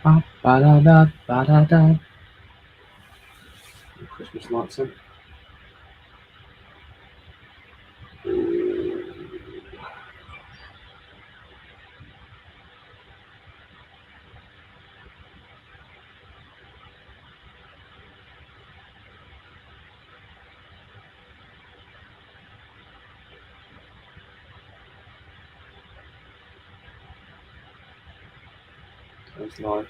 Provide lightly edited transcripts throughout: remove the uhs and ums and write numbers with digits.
Ba ba da da ba da da. Christmas lights in. It's live.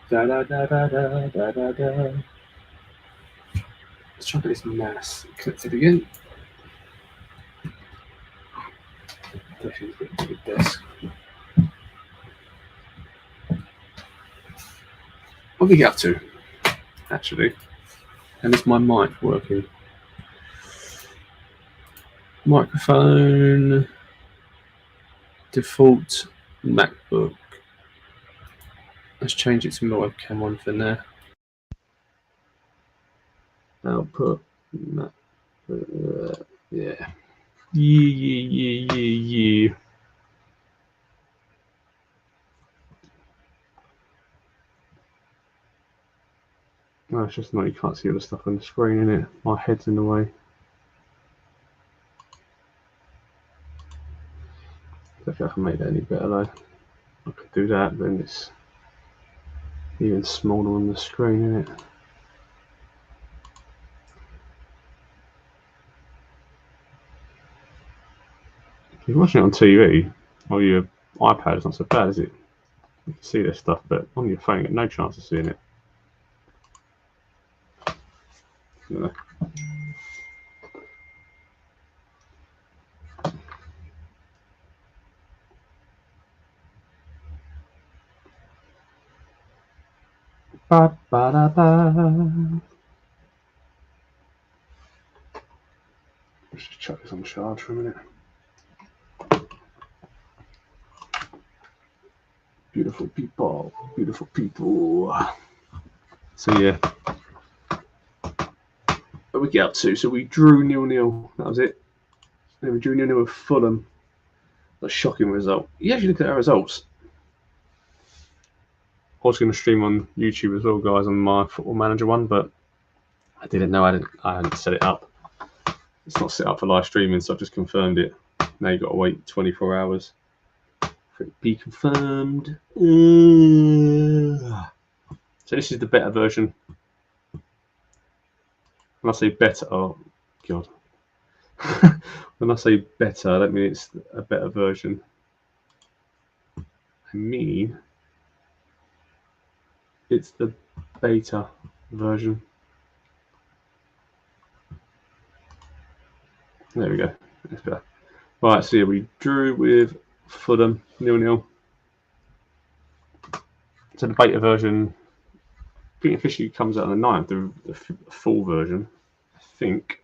Da da da da da da da da. Let's try to get this mass connected again. Definitely get to the desk. What did we get up to, actually? And is my mic working? Microphone, default MacBook. Let's change it to my webcam one for now. Output, yeah. Yeah. No, it's just not, you can't see all the stuff on the screen, innit? My head's in the way. I don't think I can make that any better though. I could do that, then it's even smaller on the screen, innit? If you're watching it on TV or your iPad, it's not so bad, is it? You can see this stuff, but on your phone, you get no chance of seeing it. Yeah. Ba, ba, da, ba. Let's just chuck this on charge for a minute. Beautiful people, beautiful people. So yeah, what we get up to? So we drew 0-0. That was it. Then we drew 0-0 with Fulham. A shocking result. You actually look at our results. I was going to stream on YouTube as well, guys, on my Football Manager one, but I didn't know I hadn't set it up. It's not set up for live streaming, so I've just confirmed it. Now you've got to wait 24 hours for it to be confirmed. So this is the better version. When I say better, oh god. When I say better, that means it's a better version. I mean, it's the beta version. There we go. That's better. Right, so yeah, we drew with Fulham 0-0. So the beta version, I think officially comes out on the 9th, the full version, I think.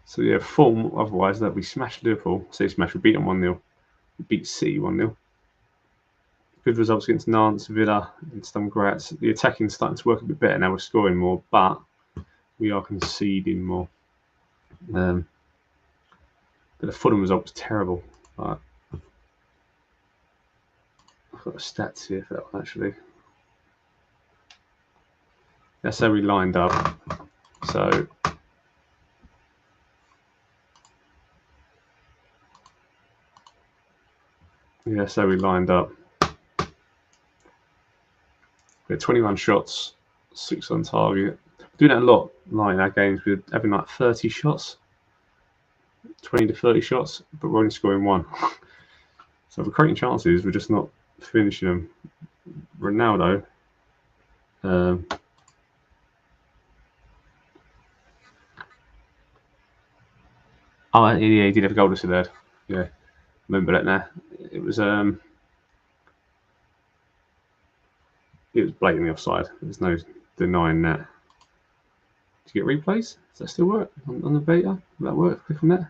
So yeah, form otherwise that we smashed Liverpool. Say smash, we beat them 1-0. We beat City 1-0. Good results against Nantes, Villa, and Sturm Graz. The attacking starting to work a bit better now. We're scoring more, but we are conceding more. But the Fulham result was terrible. Right. I've got the stats here for that one actually. That's how we lined up. So yeah, that's how we lined up. We had 21 shots, 6 on target. We're doing that a lot, like in our games. We're having like 30 shots, 20 to 30 shots, but we're only scoring 1. So we're creating chances, we're just not finishing them. Ronaldo, oh yeah, he did have a goal to Sociedad. Yeah, remember that now. It was blatantly offside. There's no denying that. Did you get replays? Does that still work on the beta? Will that work? Click on that.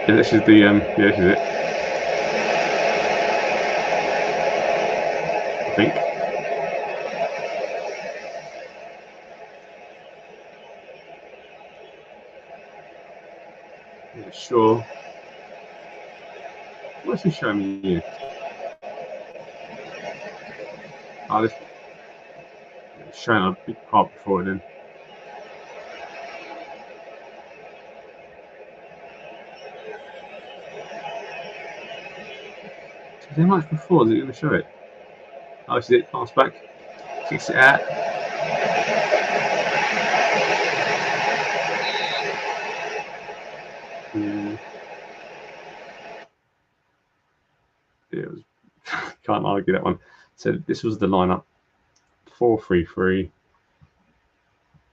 Yeah, this is the yeah, this is it. I think. Yeah, sure. What's he showing me here? Oh, this showing a big part before it then. Is there much before? Is it going to show it? Oh, this is it. Pass back. Kicks it out. Yeah, it was, can't argue that one. So this was the lineup. 4-3-3.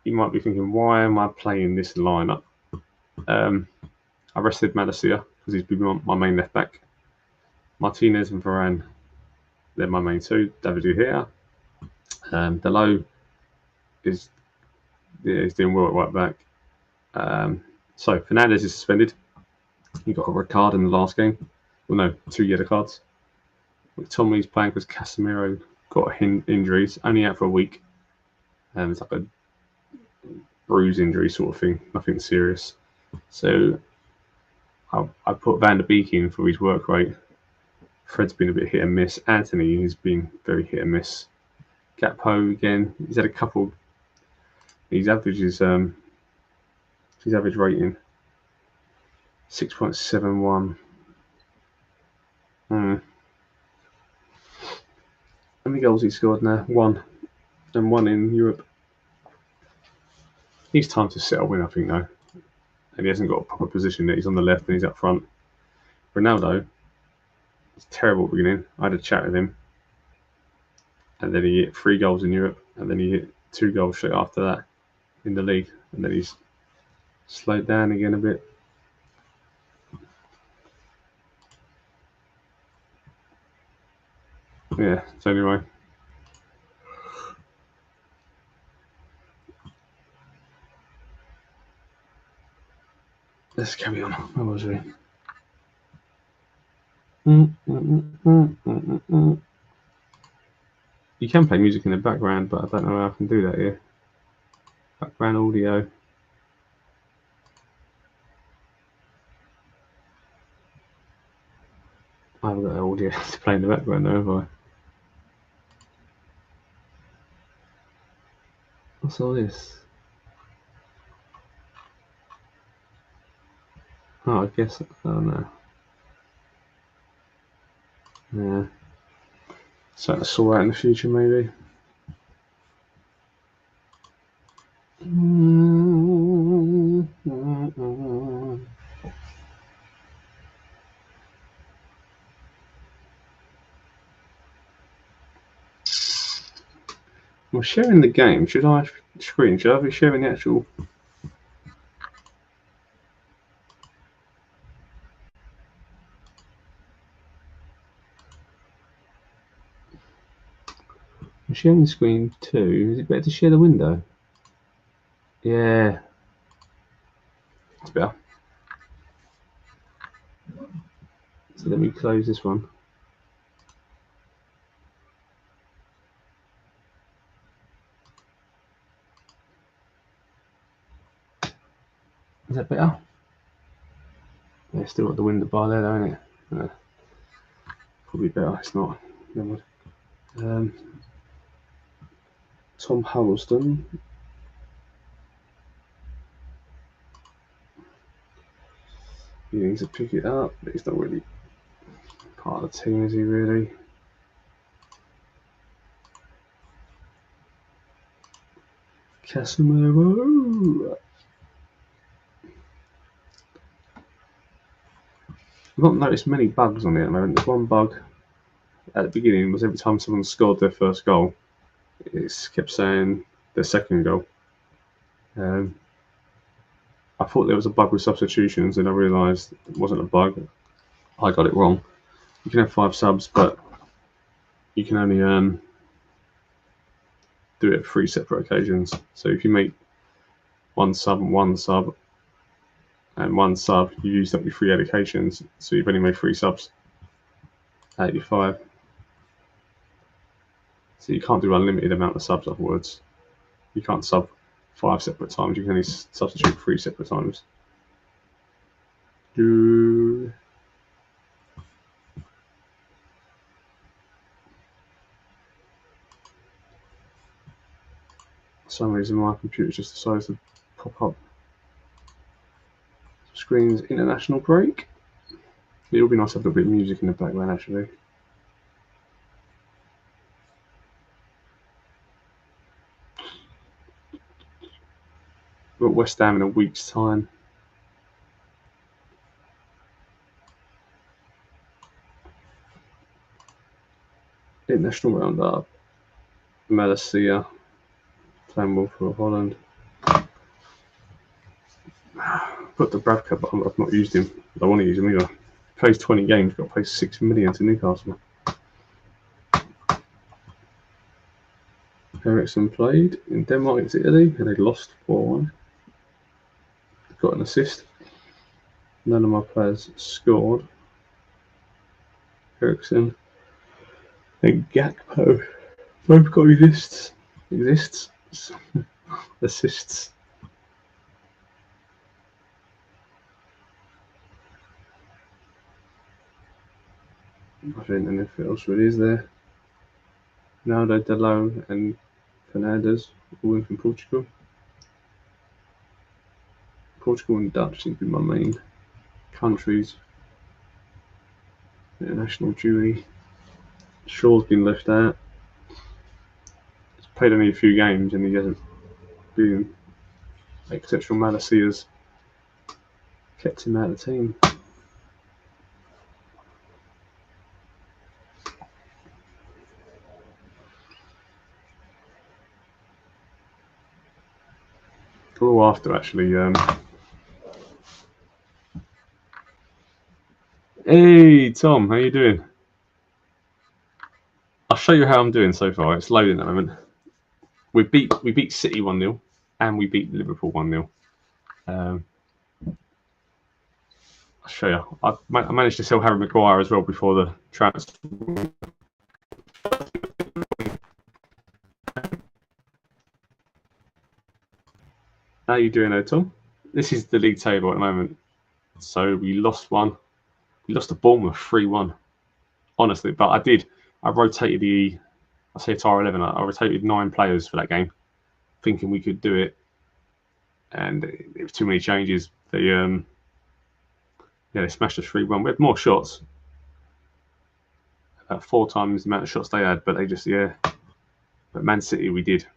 You might be thinking, why am I playing this lineup? I rested Malacia because he's been my main left back. Martinez and Varane, they're my main two. David here. Delo is he's doing well at right back. So Fernandez is suspended. He got a red card in the last game. Well, no, 2 yellow cards. McTominay's playing because Casemiro got injuries, only out for a week. It's like a bruise injury sort of thing, nothing serious. So I put Van der Beek in for his work rate. Fred's been a bit hit and miss. Anthony has been very hit and miss. Gakpo again, he's had a couple. His average is his average rating 6.71. How many goals he scored now? 1, and 1 in Europe. He's time to settle win, I think, though. And he hasn't got a proper position yet. He's on the left and he's up front. Ronaldo, it's terrible at the beginning. I had a chat with him, and then he hit 3 goals in Europe, and then he hit 2 goals straight after that in the league, and then he's slowed down again a bit. Yeah, so anyway. Let's carry on. Where was we? You can play music in the background, but I don't know how I can do that here. Background audio. I haven't got audio to play in the background though, have I? What's all this? Oh, I guess, I don't know. Yeah. Something to sort out in the future, maybe. I'm sharing the game. Should I screen? Should I be sharing the actual? I'm sharing the screen too. Is it better to share the window? Yeah. It's better. So let me close this one. Is that better? Yeah, still got the window bar there, though, isn't it? Probably better. It's not. Tom Huddleston. He needs to pick it up, but he's not really part of the team, is he really? Casemiro. I've not noticed many bugs on it at the moment. There's one bug at the beginning was every time someone scored their first goal, it kept saying their second goal. I thought there was a bug with substitutions, and I realised it wasn't a bug. I got it wrong. You can have 5 subs, but you can only do it at 3 separate occasions. So if you make 1 sub and 1 sub, and 1 sub, you used up your 3 allocations, so you've only made 3 subs out of your 5. So you can't do unlimited amount of subs afterwards. You can't sub 5 separate times, you can only substitute 3 separate times. For some reason my computer just decides to pop up. Screen's international break. It would be nice to have a little bit of music in the background actually. We've got West Ham in a week's time. International roundup. Malacia playing well for Holland. Put the Bravka, but I've not used him. I don't want to use him either. Plays 20 games, got to pay 6 million to Newcastle. Ericsson played in Denmark against Italy and they lost 4-1. Got an assist. None of my players scored. Ericsson and Gakpo both got assists. Assists. I think anything else really is there. Ronaldo, Dalot and Fernandes all in from Portugal. Portugal and Dutch seem to be my main countries. International duty. Shaw's been left out. He's played only a few games and he hasn't been exceptional. Malacia's kept him out of the team. All after actually. Hey Tom, how you doing? I'll show you how I'm doing so far. It's loading at the moment. We beat City 1-0 and we beat Liverpool 1-0. I'll show you. I managed to sell Harry Maguire as well before the transfer. How you doing, Tom? This is the league table at the moment. So we lost one. We lost to Bournemouth 3-1. Honestly, but I rotated I say Tar 11. I rotated 9 players for that game, thinking we could do it, and it was too many changes. They smashed us 3-1. We had more shots, about 4 times the amount of shots they had, but they just But Man City we did.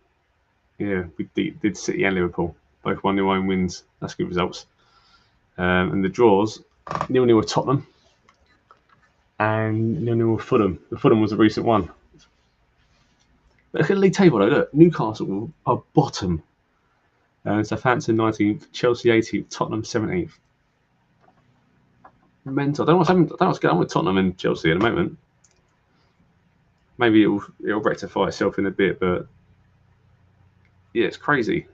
Yeah, we did City and Liverpool. Both 1-0 home wins. That's good results. And the draws, 0-0 with Tottenham and 0-0 with Fulham. The Fulham was a recent one. But look at the league table though. Look, Newcastle are bottom. Southampton 19th, Chelsea 18th, Tottenham 17th. Mental. I don't know what's going on with Tottenham and Chelsea at the moment. Maybe it'll rectify itself in a bit, but yeah, it's crazy.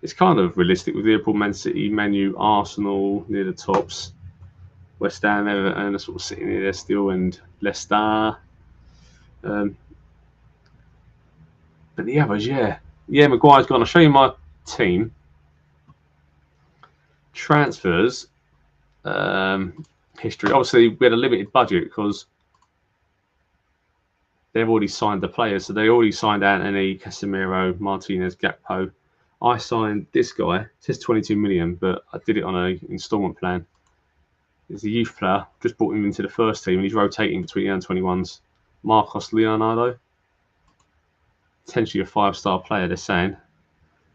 It's kind of realistic with Liverpool, Man City, Man U, Arsenal near the tops. West Ham, Everton are sort of sitting near there still, and Leicester. But the others, yeah, Maguire's gone. I'll show you my team. Transfers, history. Obviously, we had a limited budget because they've already signed the players. So they already signed Anthony, Casemiro, Martinez, Gakpo. I signed this guy. It says 22 million, but I did it on an instalment plan. He's a youth player. Just brought him into the first team, and he's rotating between the under-21s. Marcos Leonardo. Potentially a 5-star player, they're saying.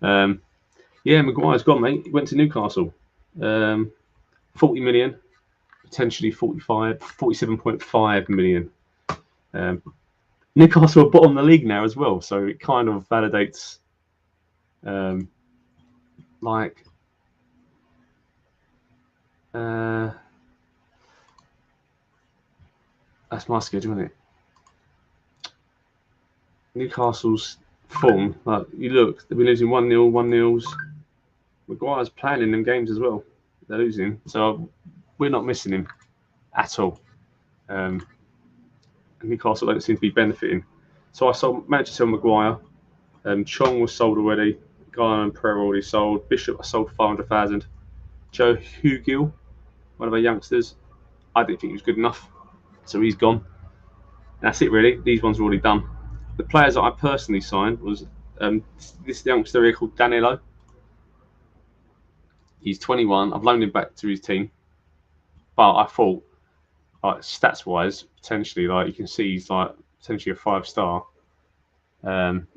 Maguire's gone, mate. He went to Newcastle. 40 million. Potentially 47.5 million. Newcastle are bottom of the league now as well, so it kind of validates that's my schedule, isn't it? Newcastle's form, you look, they've been losing 1-0, 1-0s. Maguire's playing in them games as well. they're losing. So we're not missing him at all. And Newcastle don't seem to be benefiting. So I managed to sell Maguire. Chong was sold already. Guy and Pereira already sold. Bishop I sold 500,000. Joe Hugill, one of our youngsters, I didn't think he was good enough, so he's gone. And that's it really. These ones are already done. The players that I personally signed was this youngster here called Danilo. He's 21. I've loaned him back to his team, but I thought, like, stats-wise, potentially, like you can see, he's like potentially a 5-star. I'm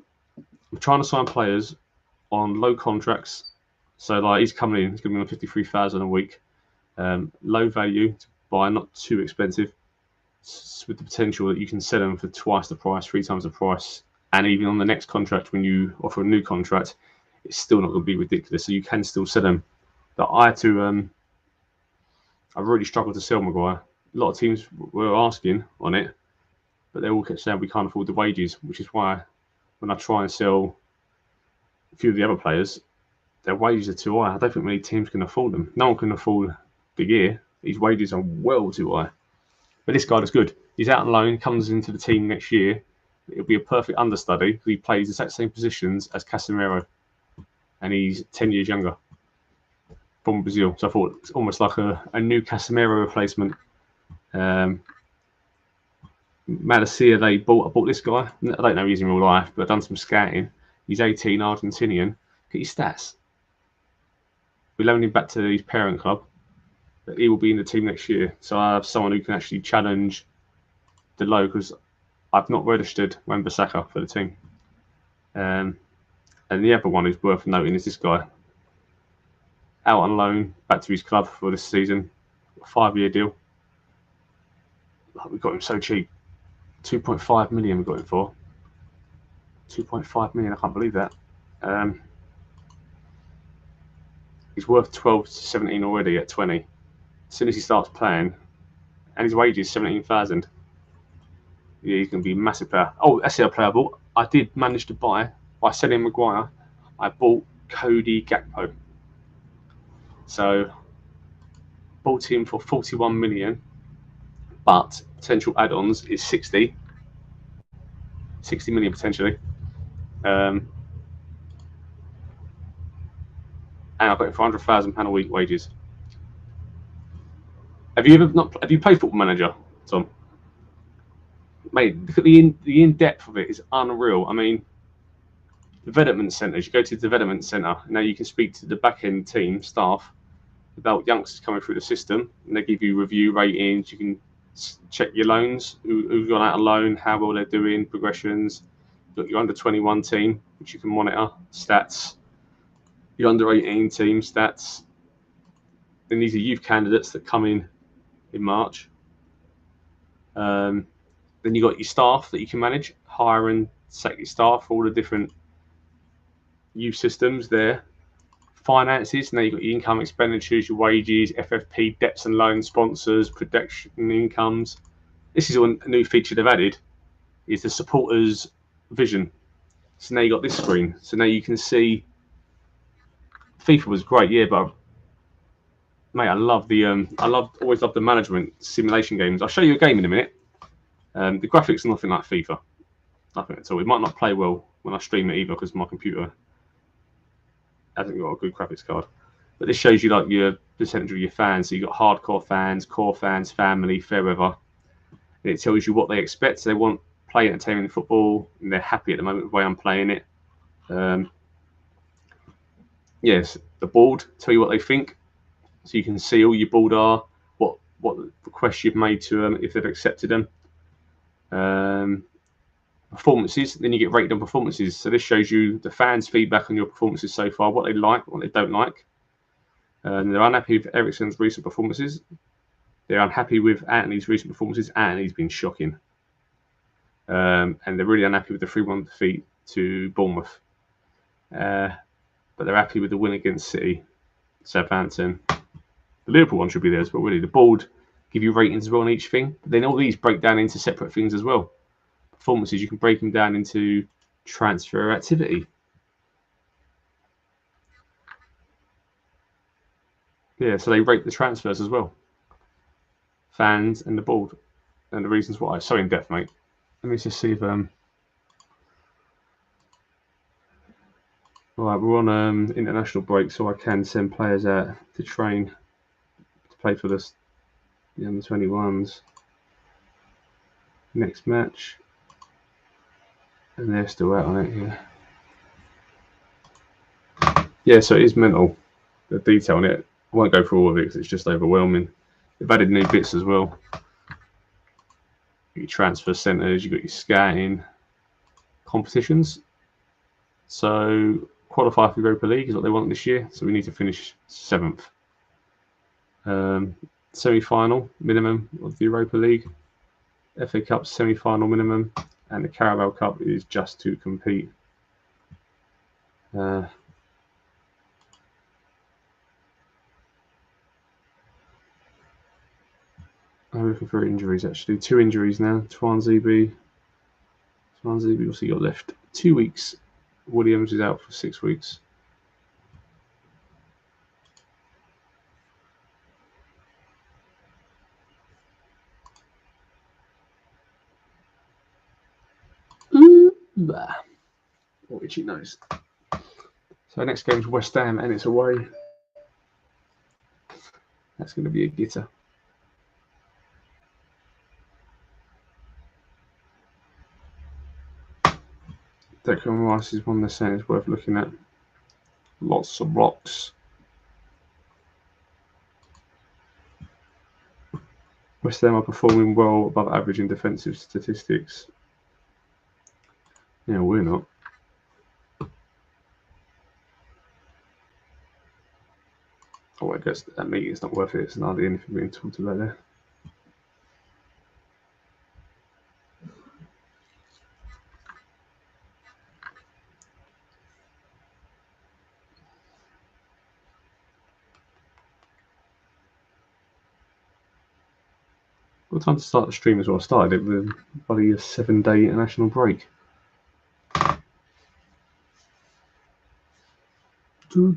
trying to sign players on low contracts. So like he's coming in, he's going to be on 53,000 a week. Low value to buy, not too expensive, with the potential that you can sell them for twice the price, 3 times the price, and even on the next contract, when you offer a new contract, it's still not going to be ridiculous. So you can still sell them. But I had to, I've really struggled to sell Maguire. A lot of teams were asking on it, but they all kept saying we can't afford the wages, which is why when I try and sell a few of the other players, their wages are too high. I don't think many teams can afford them. No one can afford De Gea. These wages are well too high. But this guy is good. He's out on loan, comes into the team next year. It'll be a perfect understudy. He plays the exact same positions as Casemiro, and he's 10 years younger from Brazil. So I thought it's almost like a new Casemiro replacement. Malacia, I bought this guy. I don't know he's in real life, but I've done some scouting. He's 18, Argentinian. Get his stats. We loaned him back to his parent club, but he will be in the team next year. So I have someone who can actually challenge the low, because I've not registered Wan-Bissaka for the team. And the other one who's worth noting is this guy. Out on loan, back to his club for this season. 5-year deal. We got him so cheap. 2.5 million we got him for. 2.5 million, I can't believe that. He's worth 12 to 17 already at 20. As soon as he starts playing, and his wage is 17,000. Yeah, he's going to be a massive player. Oh, that's the other player I bought. I did manage to buy, by selling Maguire, I bought Cody Gakpo. So, bought him for 41 million, but potential add-ons is 60 million potentially. And I've got him for £100,000 a week wages. Have you played Football Manager, Tom? Mate, look at the in-depth of it is unreal. I mean, development centres. You go to the development centre, now you can speak to the back-end team staff about youngsters coming through the system, and they give you review ratings. You can check your loans, who's gone out on loan, how well they're doing, progressions. You've got your under-21 team, which you can monitor, stats. Your under-18 team, stats. Then these are youth candidates that come in March. Then you've got your staff that you can manage, hire and sack your staff, all the different youth systems there. Finances, now you've got your income, expenditures, your wages, FFP, debts and loans, sponsors, production incomes. This is a new feature they've added, is the supporters vision. So now you've got this screen. So now you can see, FIFA was great, yeah, but mate, I love the always loved the management simulation games. I'll show you a game in a minute. The graphics are nothing like FIFA, nothing at all. It might not play well when I stream it either, because my computer hasn't got a good graphics card. But this shows you like your percentage of your fans. So you've got hardcore fans, core fans, family, fair weather. And it tells you what they expect. So they want play entertainment football, and they're happy at the moment with the way I'm playing it. Yes, the board tell you what they think. So you can see all your board are, what requests you've made to them, if they've accepted them. Performances, then you get rated on performances. So this shows you the fans' feedback on your performances so far, what they like, what they don't like. They're unhappy with Eriksen's recent performances. They're unhappy with Anthony's recent performances. Anthony's been shocking. And they're really unhappy with the 3-1 defeat to Bournemouth. But they're happy with the win against City, Southampton. The Liverpool one should be there as well, really. The board give you ratings as well on each thing. But then all these break down into separate things as well. Performances, you can break them down into transfer activity. Yeah, so they rate the transfers as well. Fans and the board. And the reasons why. So in depth, mate. Let me just see if Right, we're on international break, so I can send players out to train to play for the under-21s. Next match. And they're still out on it, yeah. Yeah, so it is mental, the detail on it. I won't go through all of it because it's just overwhelming. They've added new bits as well. Your transfer centres, you've got your scouting, competitions. So qualify for Europa League is what they want this year. So we need to finish 7th. Semi-final minimum of the Europa League. FA Cup semi-final minimum. And the Carabao Cup is just to compete. I'm looking for injuries actually. 2 injuries now. Swansea also got left 2 weeks. Williams is out for 6 weeks. Oh, itchy nose. So next game is West Ham and it's away. That's going to be a gitter. Declan Rice is one they're saying is worth looking at. Lots of rocks. West Ham are performing well above average in defensive statistics. Yeah, we're not. Oh, I guess that meeting's not worth it. It's not anything being talked about there. What time to start the stream as well? I started it with probably a 7-day international break. Right.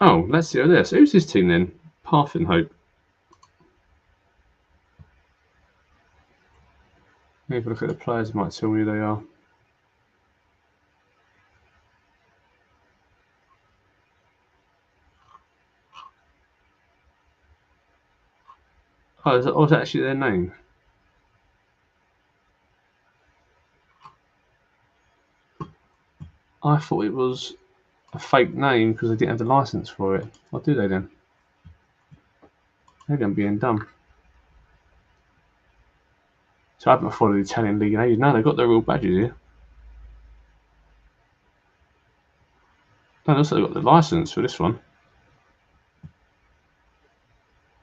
Oh, let's see this. Who's this team then? Path and Hope. Maybe if I look at the players, it might tell me who they are. Oh, is that actually their name? I thought it was a fake name because they didn't have the license for it. What do they then? Maybe I'm being dumb. So I haven't followed the Italian league in ages. No, they've got their real badges here. No, they also got the license for this one.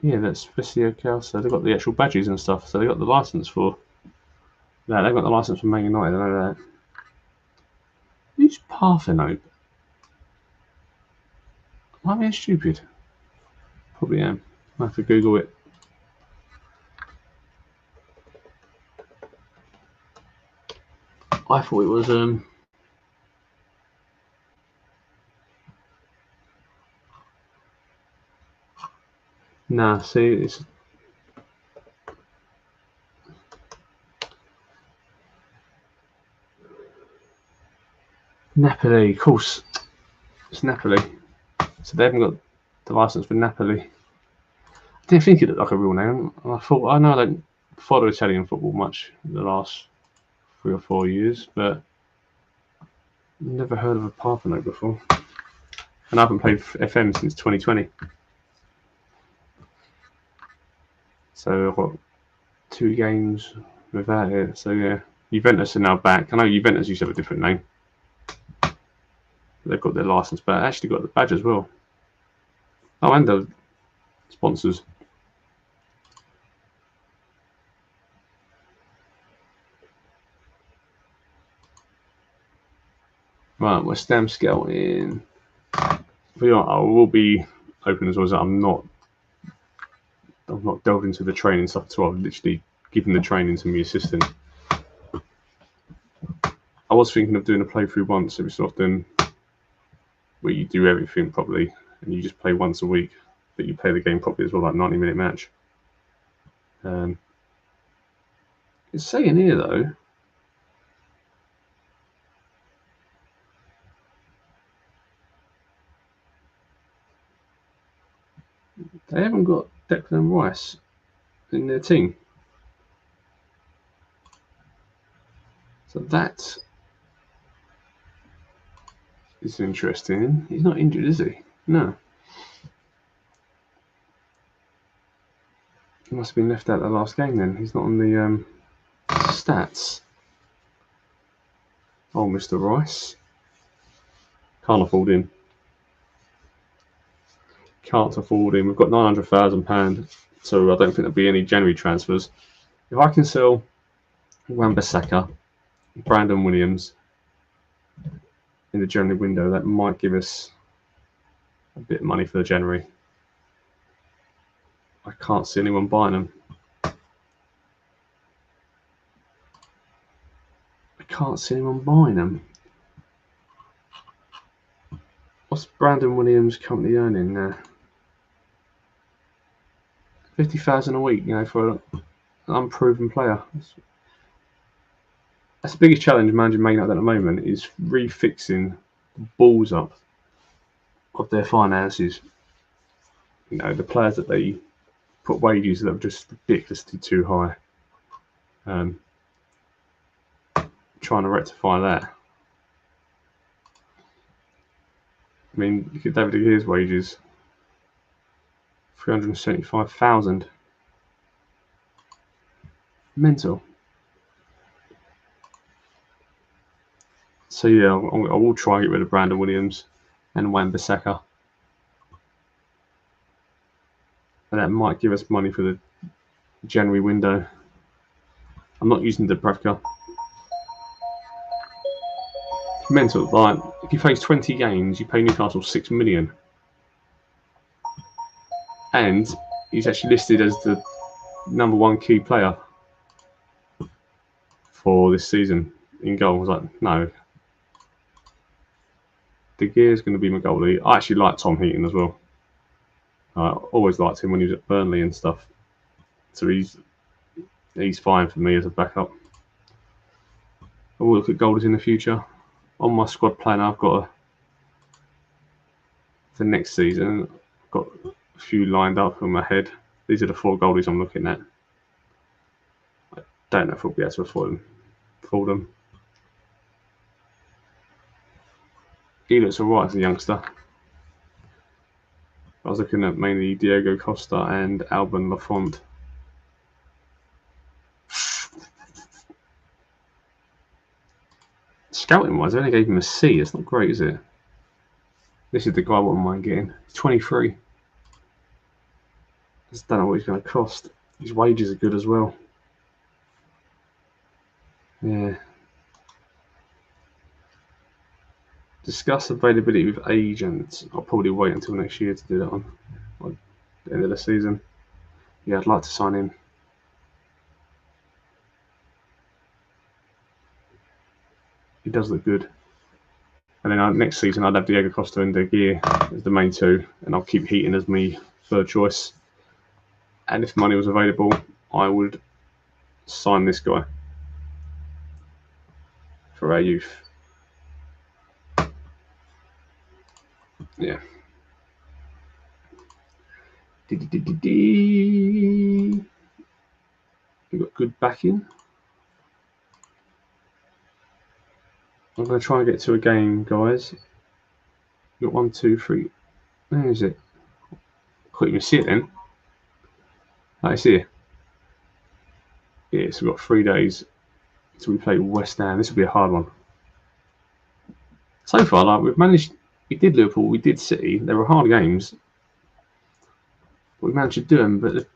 Yeah, that's Spezia Calcio. They've got the actual badges and stuff. So they got the license for. No, they've got the license for Man United. I know that. Who's Parthenope? Am I being stupid? Probably am. I have to Google it. I thought it was Nah, see, it's Napoli, of course. It's Napoli. So they haven't got the license for Napoli. I didn't think it looked like a real name. And I thought, I know I don't follow Italian football much in the last 3 or 4 years, but never heard of a Parthenope before. And I haven't played FM since 2020. So I've got 2 games without it. So yeah, Juventus are now back. I know Juventus used to have a different name. They've got their license, but I actually got the badge as well. Oh, and the sponsors. Right, West Ham scouting. I will be open as well as I'm not delved into the training stuff at all. I've literally given the training to my assistant. was thinking of doing a playthrough once every so often, where you do everything properly and you just play once a week, but you play the game properly as well, like 90-minute match. It's saying here though, they haven't got Declan Rice in their team. So that is interesting. He's not injured, is he? No. He must have been left out the last game then. He's not on the stats. Oh, Mr. Rice. Can't afford him. Can't afford him. We've got £900,000, so I don't think there'll be any January transfers. If I can sell Wan-Bissaka, Brandon Williams in the January window, that might give us a bit of money for the January. I can't see anyone buying them. I can't see anyone buying them. What's Brandon Williams currently earning now? 50,000 a week, you know, for an unproven player. That's the biggest challenge managing Man United at the moment, is refixing the balls up of their finances. You know, the players that they put wages that are just ridiculously too high. Trying to rectify that. I mean, look at David De Gea's wages. 375,000. Mental. So yeah, I will try and get rid of Brandon Williams and Wan-Bissaka. And that might give us money for the January window. I'm not using Dubravka. Mental. Like, if he plays 20 games, you pay Newcastle £6 million. And he's actually listed as the #1 key player for this season in goal. I was like, no. De Gea's going to be my goalie. I actually like Tom Heaton as well. I always liked him when he was at Burnley and stuff. So he's fine for me as a backup. I will look at goalies in the future. On my squad plan, I've got for next season, I've got a few lined up in my head. These are the 4 goalies I'm looking at. I don't know if we'll be able to afford them. He looks alright as a youngster. I was looking at mainly Diego Costa and Alban Lafont. Scouting wise, I only gave him a C. That's not great, is it? This is the guy I wouldn't mind getting. He's 23. I just don't know what he's going to cost. His wages are good as well. Yeah. Discuss availability with agents. I'll probably wait until next year to do that one. Or the end of the season. Yeah, I'd like to sign him. He does look good. And then next season I'd have Diego Costa and De Gea as the main 2, and I'll keep Heaton as my 3rd choice. And if money was available, I would sign this guy for our youth. Yeah. We've got good backing. I'm going to try and get to a game, guys. We've got 1, 2, 3. Where is it? Couldn't even see it then. Oh, it's here. Yeah, so we've got 3 days till we play West Ham. This will be a hard one. So far, like, we've managed. We did Liverpool, we did City. They were hard games, but we managed to do them. But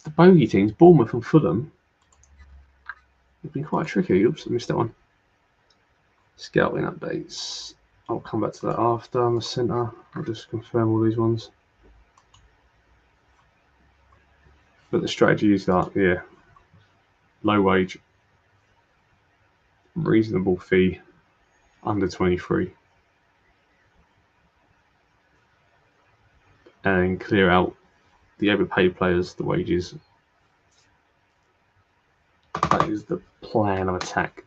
the bogey teams, Bournemouth and Fulham, have been quite tricky. Oops, I missed that one. Scouting updates. I'll come back to that after. I'm a centre. I'll just confirm all these ones. But the strategy is that, yeah, low wage, reasonable fee, under 23. And clear out the overpaid players, the wages. That is the plan of attack.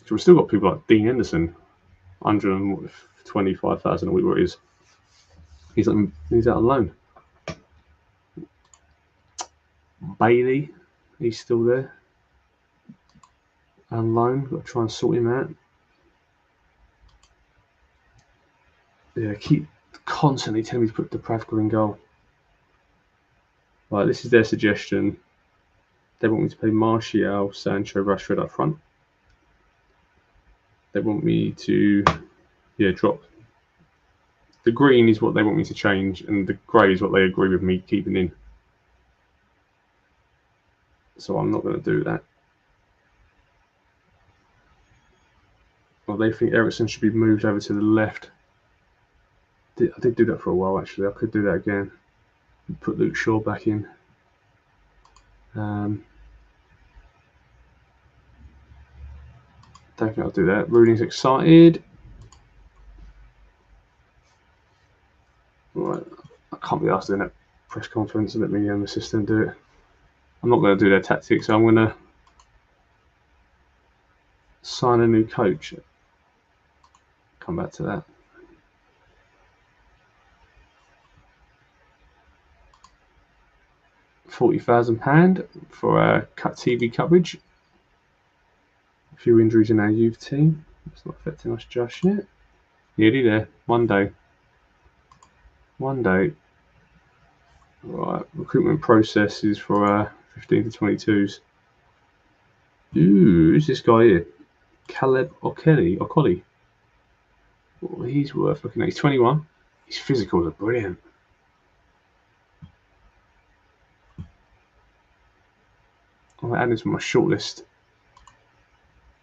So we've still got people like Dean Henderson, 125,000 a week, what it is. He's out on loan. Bailey, he's still there. On loan, got to try and sort him out. Yeah, keep constantly telling me to put Dubravka in goal. Right, this is their suggestion. They want me to play Martial, Sancho, Rashford up front. They want me to, drop. The green is what they want me to change, and the grey is what they agree with me keeping in. So I'm not going to do that. Well, they think Eriksen should be moved over to the left. I did do that for a while, actually. I could do that again. Put Luke Shaw back in. Don't think I'll do that. Rooney's excited. Right, I can't be asked doing that press conference and let me assistant do it. I'm not going to do their tactics, so I'm going to sign a new coach. Come back to that. £40,000 for TV coverage. A few injuries in our youth team. It's not affecting us just yet. Nearly there. One day. Right. Recruitment processes for 15 to 22s. Ooh, who's this guy here? Caleb Okoli. Well, he's worth looking at. He's 21. His physicals are brilliant. I'm adding this to my shortlist.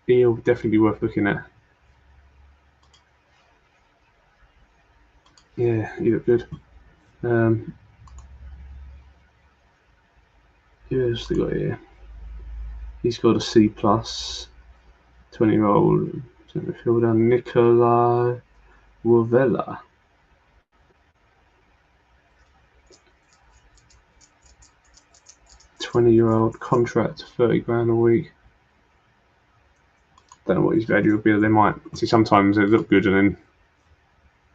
He'll definitely be worth looking at. Yeah, he looked good. Who else they got here? He's got a C+. 20-year-old midfielder Nicola Rovella. $20-year-old contract, 30 grand a week. Don't know what his value would be. They might see sometimes they look good and then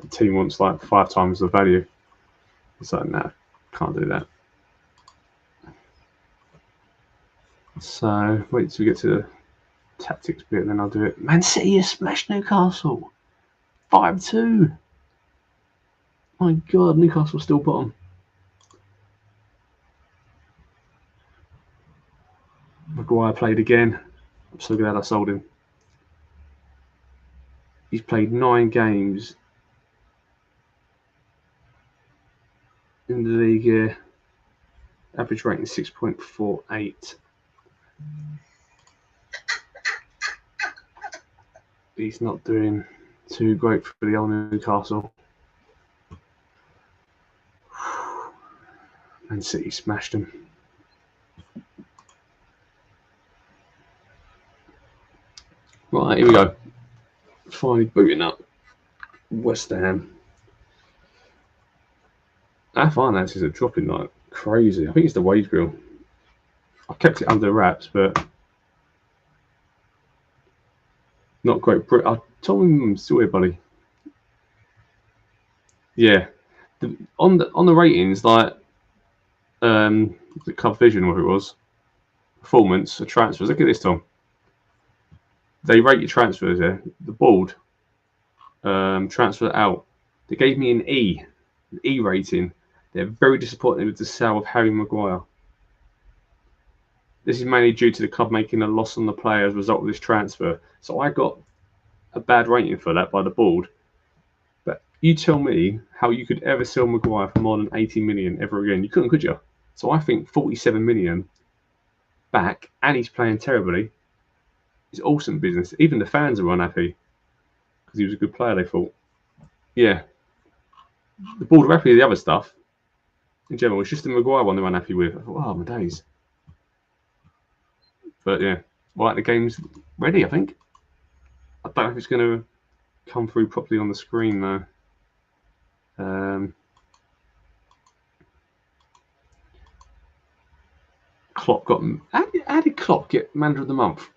the team wants like 5 times the value. It's like, no, can't do that. So wait till we get to the tactics bit, and then I'll do it. Man City has smashed Newcastle 5-2. My God, Newcastle still bottom. Maguire played again. I'm so glad I sold him. He's played 9 games in the league here. Average rating 6.48. He's not doing too great for the old Newcastle. Man City smashed him. Right, here we go. Finally booting up West Ham. Our finances are dropping like crazy. I think it's the wage bill. I kept it under wraps, but not great. I told him still here, buddy. Yeah, on the ratings, like the Club Vision, whatever it was, performance, transfers. Look at this, Tom. They rate your transfers there. The board transfer out. They gave me an E rating. They're very disappointed with the sale of Harry Maguire. This is mainly due to the club making a loss on the player as a result of this transfer. So I got a bad rating for that by the board. But you tell me how you could ever sell Maguire for more than 80 million ever again. You couldn't, could you? So I think 47 million back, and he's playing terribly. It's awesome business. Even the fans are unhappy because he was a good player, they thought. Yeah. The board are happy with the other stuff. In general, it's just the Maguire one they're unhappy with. I thought, oh, my days. But yeah, right, the game's ready, I think. I don't know if it's going to come through properly on the screen though. Klopp got. How did Klopp get Manager of the Month?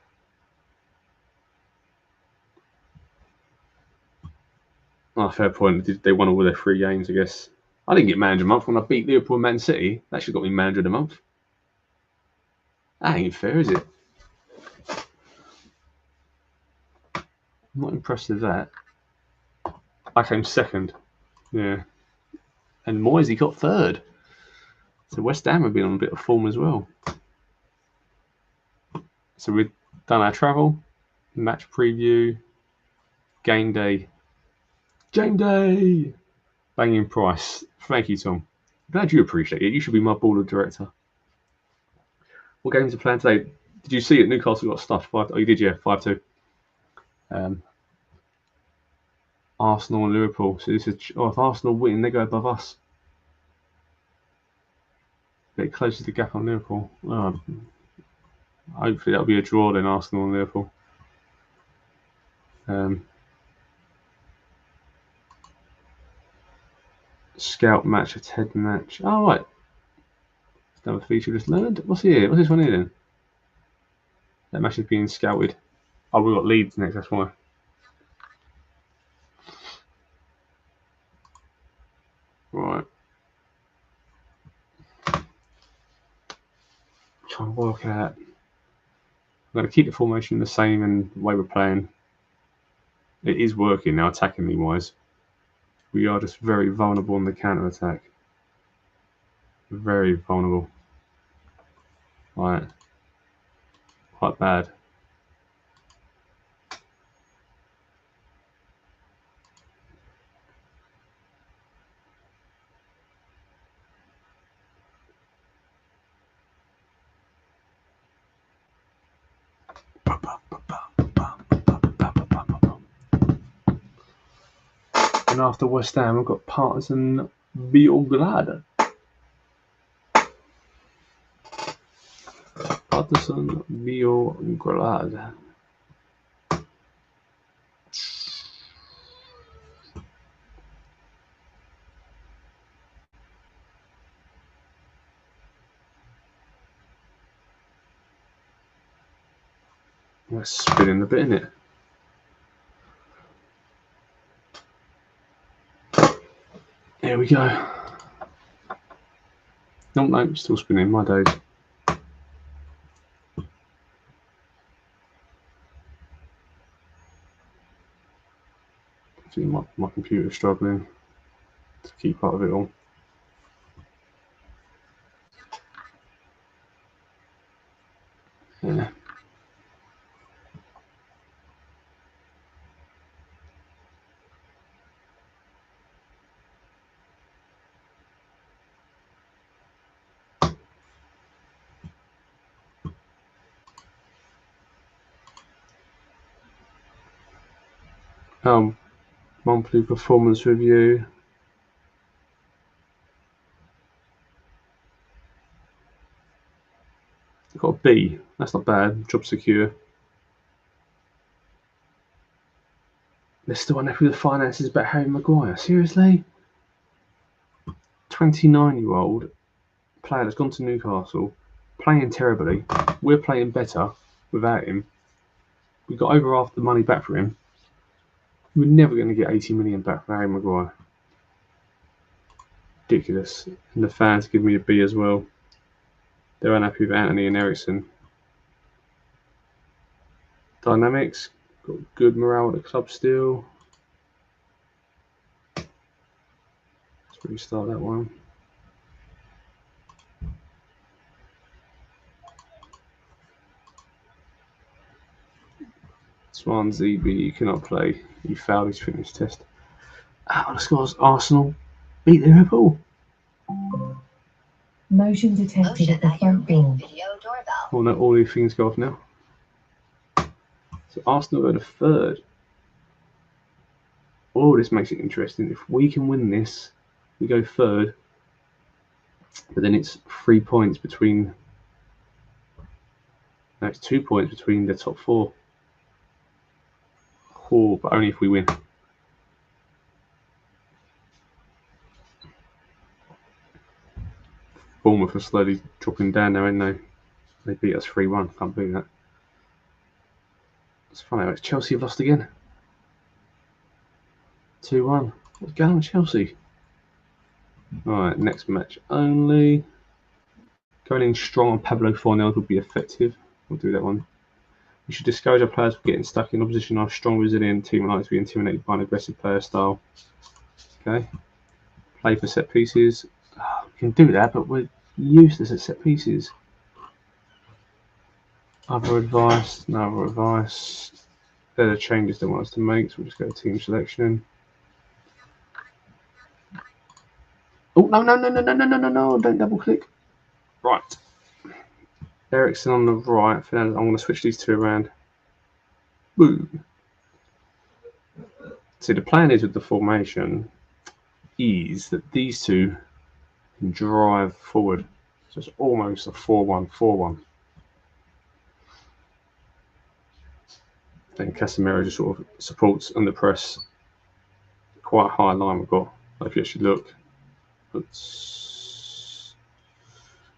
Oh, fair point. They won all their 3 games, I guess. I didn't get Manager of the Month when I beat Liverpool and Man City. That should have got me Manager of the Month. That ain't fair, is it? I'm not impressed with that. I came second. Yeah. And Moisey got 3rd. So West Ham have been on a bit of form as well. So we've done our travel, match preview, game day. Game day! Banging price. Thank you, Tom. Glad you appreciate it. You should be my board director. What games are planned today? Did you see it? Newcastle got stuffed. Oh, you did, yeah. 5-2. Arsenal and Liverpool. So this is if Arsenal win, they go above us. It closes the gap on Liverpool. Hopefully that'll be a draw then, Arsenal and Liverpool. Scout match, a TED match. Oh, right. It's another feature just learned. What's here? What's this one here then? That match is being scouted. Oh, we've got Leeds next, that's why. Right. Trying to work out. I'm going to keep the formation the same and the way we're playing. It is working now, attackingly wise. We are just very vulnerable on the counter attack. Very vulnerable. Right. Quite bad. And after West Ham, we've got Partizan Beograd. Partizan Beograd. We're spinning a bit, innit? There we go. No, still spinning, my days. See, my computer's struggling to keep up with it all. Yeah. Monthly performance review. Got a B. That's not bad. Job secure. They're still unhappy with the finances about Harry Maguire. Seriously? 29-year-old player that's gone to Newcastle, playing terribly. We're playing better without him. We got over half the money back for him. We're never going to get 80 million back for Harry Maguire. Ridiculous. And the fans give me a B as well. They're unhappy with Anthony and Ericsson. Dynamics. Got good morale at the club still. Let's restart that one. Swansea B, you cannot play. You failed his fitness test. The scores: Arsenal beat Liverpool. Motion detected at the front door. Oh no, all these things go off now. So Arsenal go to 3rd. Oh, this makes it interesting. If we can win this, we go 3rd. But then it's 3 points between. No, it's 2 points between the top 4. but only if we win. Bournemouth are slowly dropping down now, aren't they? They beat us 3-1. Can't believe that. It's funny. Chelsea have lost again. 2-1. What's going on with Chelsea? Alright, next match only. Going in strong on Pablo Fornells would be effective. We'll do that one. We should discourage our players from getting stuck in opposition. Our strong, resilient team likes to be intimidated by an aggressive player style. Okay. Play for set pieces. Oh, we can do that, but we're useless at set pieces. Other advice. No other advice. They're the changes they want us to make, so we'll just go to team selection. Oh, no, don't double click. Right. Ericsson on the right. I'm going to switch these two around. Boom. See, the plan is with the formation is that these two can drive forward. So it's almost a 4-1-4-1. Then Casemiro just sort of supports under press. Quite a high line we've got. If you actually look,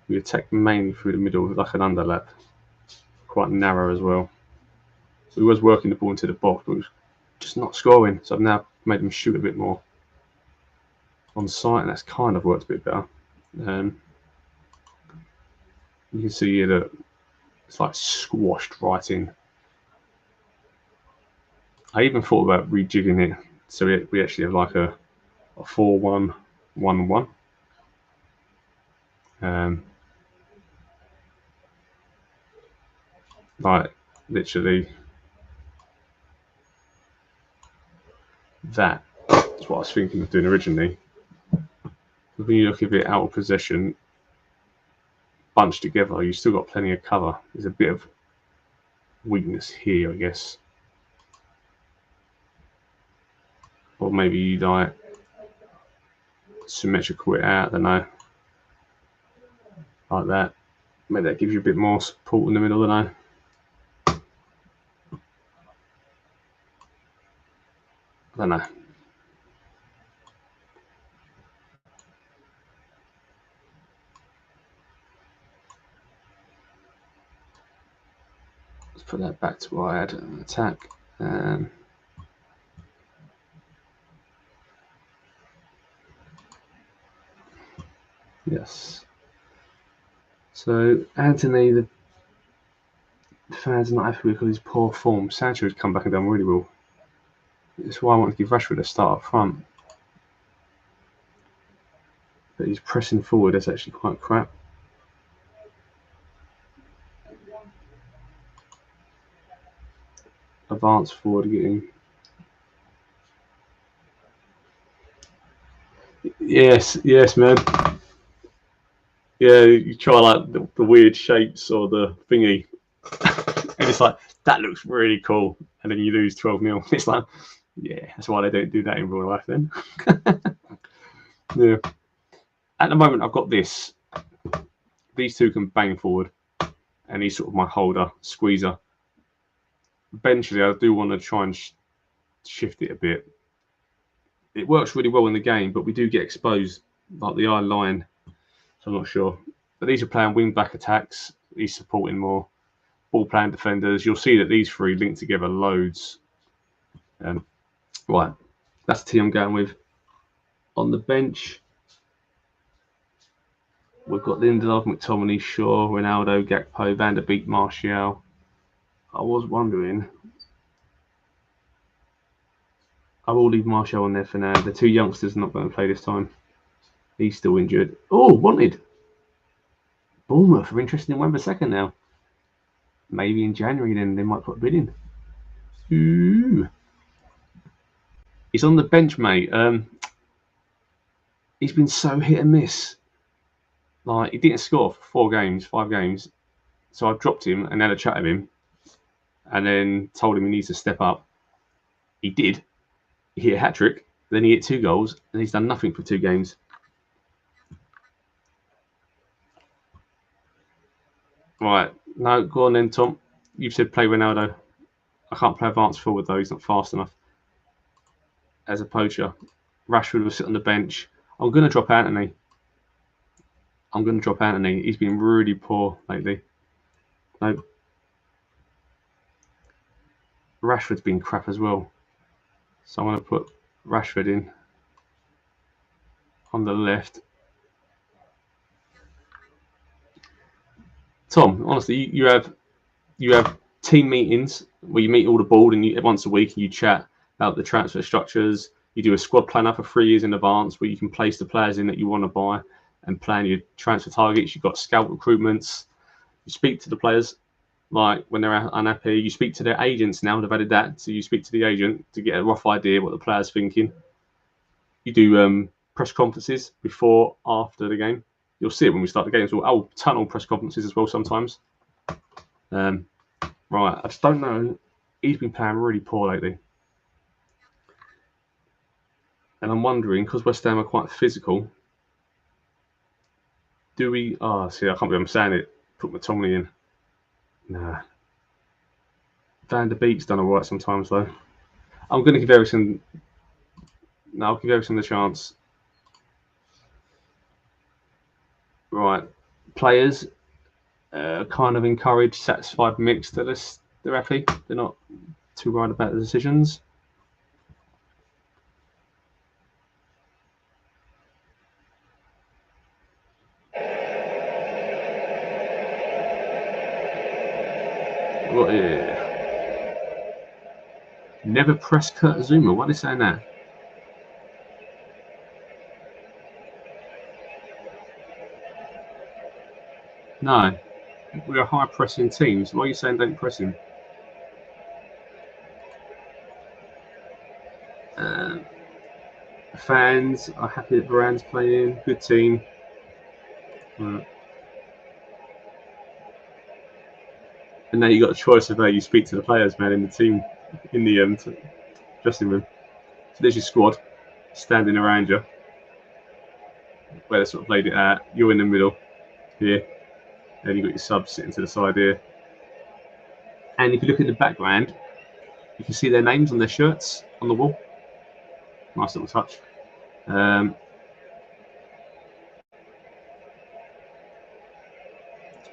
we attack mainly through the middle like an underlap. Quite narrow as well. So he was working the ball into the box, but was just not scoring. So I've now made him shoot a bit more on site, and that's kind of worked a bit better. You can see here that it's like squashed right in. I even thought about rejigging it so we actually have like a 4-1-1-1. Like literally that's what I was thinking of doing originally. When you look a bit out of possession, bunched together, you've still got plenty of cover. There's a bit of weakness here, I guess. Or maybe you like symmetrical it out, I don't know. Like that. Maybe that gives you a bit more support in the middle, I don't know. I don't know. Let's put that back to where I had an attack. Yes. So Anthony, the fans are not happy because of his poor form. Sancho has come back and done really well. That's why I want to give Rashford a start up front. But he's pressing forward, that's actually quite crap. Advance forward getting. Yes, man. Yeah, you try like the weird shapes or the thingy. And it's like, that looks really cool. And then you lose 12-0. It's like, yeah, that's why they don't do that in real life then. Yeah. At the moment, I've got this. These two can bang forward. And he's sort of my holder, squeezer. Eventually, I do want to try and shift it a bit. It works really well in the game, but we do get exposed, like the eye line. So I'm not sure. But these are playing wing-back attacks. He's supporting more. Ball-playing defenders. You'll see that these three link together loads. Right, that's the team I'm going with. On the bench, we've got Lindelof, McTominay, Shaw, Ronaldo, Gakpo, Van der Beek, Martial. I was wondering. I will leave Martial on there for now. The two youngsters are not going to play this time. He's still injured. Oh, wanted. Bournemouth are interested in Wan-Bissaka now. Maybe in January then they might put a bid in. Ooh. He's on the bench, mate. He's been so hit and miss. Like, he didn't score for 5 games. So I dropped him and had a chat with him. And then told him he needs to step up. He did. He hit a hat-trick. Then he hit 2 goals. And he's done nothing for 2 games. Right. No, go on then, Tom. You've said play Ronaldo. I can't play advance forward, though. He's not fast enough. as a poacher. Rashford will sit on the bench. I'm going to drop Anthony. He's been really poor lately. No. Rashford's been crap as well. So I'm going to put Rashford in on the left. Tom, honestly, you have team meetings where you meet all the board and once a week and you chat about the transfer structures. You do a squad planner for 3 years in advance where you can place the players in that you want to buy and plan your transfer targets. You've got scout recruitments. You speak to the players like when they're unhappy. You speak to their agents now. They've added that. So you speak to the agent to get a rough idea what the player's thinking. You do press conferences before, after the game. You'll see it when we start the game. So tunnel press conferences as well sometimes. Right, I just don't know. He's been playing really poor lately. And I'm wondering, because West Ham are quite physical, do we... Oh, see, I can't believe I'm saying it. Put McTominay in. Nah. Van der Beek's done all right sometimes, though. I'm going to give Ericsson... No, I'll give Ericsson the chance. Right. Players kind of encouraged, satisfied, mixed. They're happy. They're not too worried about the decisions. What? Never press Kurt Zuma. Why are they saying that? No. We're a high pressing team. So why are you saying don't press him? Fans are happy that Varane's playing. Good team. And now you got a choice of how you speak to the players, man, in the team, in the dressing room. So there's your squad standing around you, where they sort of laid it out. You're in the middle here, and you've got your subs sitting to the side here. And if you look in the background, you can see their names on their shirts on the wall. Nice little touch.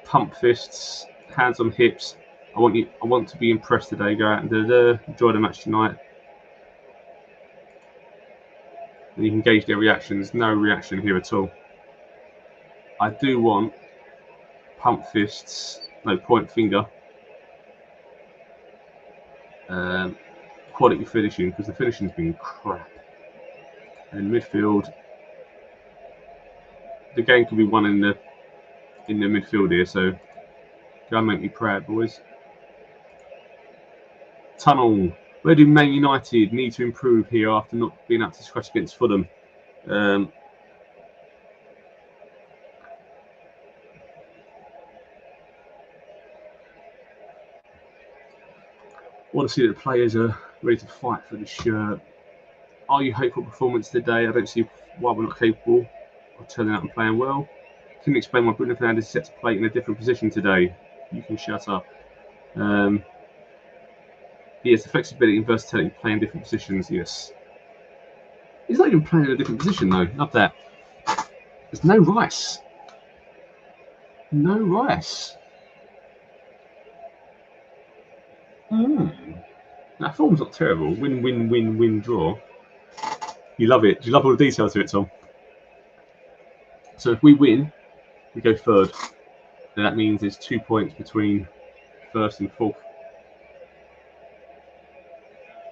Pump fists, hands on hips. I want to be impressed today. Go out and enjoy the match tonight. And you can gauge their reactions. No reaction here at all. I do want pump fists, no point finger. Quality finishing, because the finishing's been crap. And midfield, the game could be won in the midfield here. So go and make me proud, boys. Tunnel. Where do Man United need to improve here after not being up to scratch against Fulham? I want to see that the players are ready to fight for the shirt. Are you hopeful performance today? I don't see why we're not capable of turning up and playing well. Can you explain why Bruno Fernandes is set to play in a different position today? You can shut up. He has the flexibility and versatility to play in different positions, yes. He's not even playing in a different position, though. Love that. There's no Rice. No Rice. That form's not terrible. Win, win, win, win, draw. You love it. Do you love all the details to it, Tom? So if we win, we go third. And that means there's 2 points between first and fourth.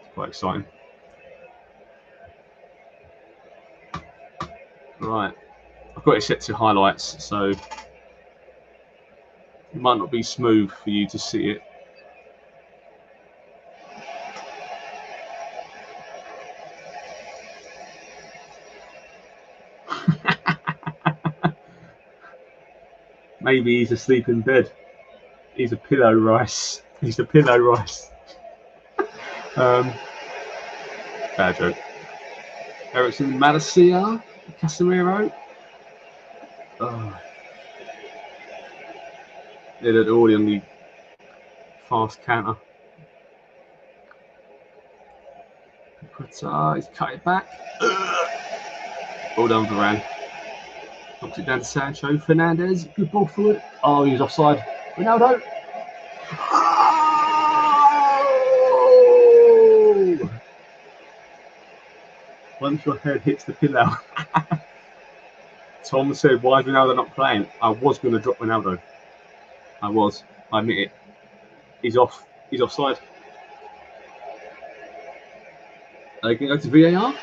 It's quite exciting. Right. I've got it set to highlights, so it might not be smooth for you to see it. Maybe he's asleep in bed. He's a pillow Rice. He's a pillow Rice. Bad joke. Ericsson, Malacia, Casemiro. Oh. They're already on the fast counter. But he's cut it back. Well done, Varane. Knocks it down to Sancho. Fernandez, good ball forward. Oh, he was offside. Ronaldo. Oh! Once your head hits the pillow. Tom said, why is Ronaldo not playing? I was going to drop Ronaldo. I admit it. He's off. He's offside. Are they going to go to VAR?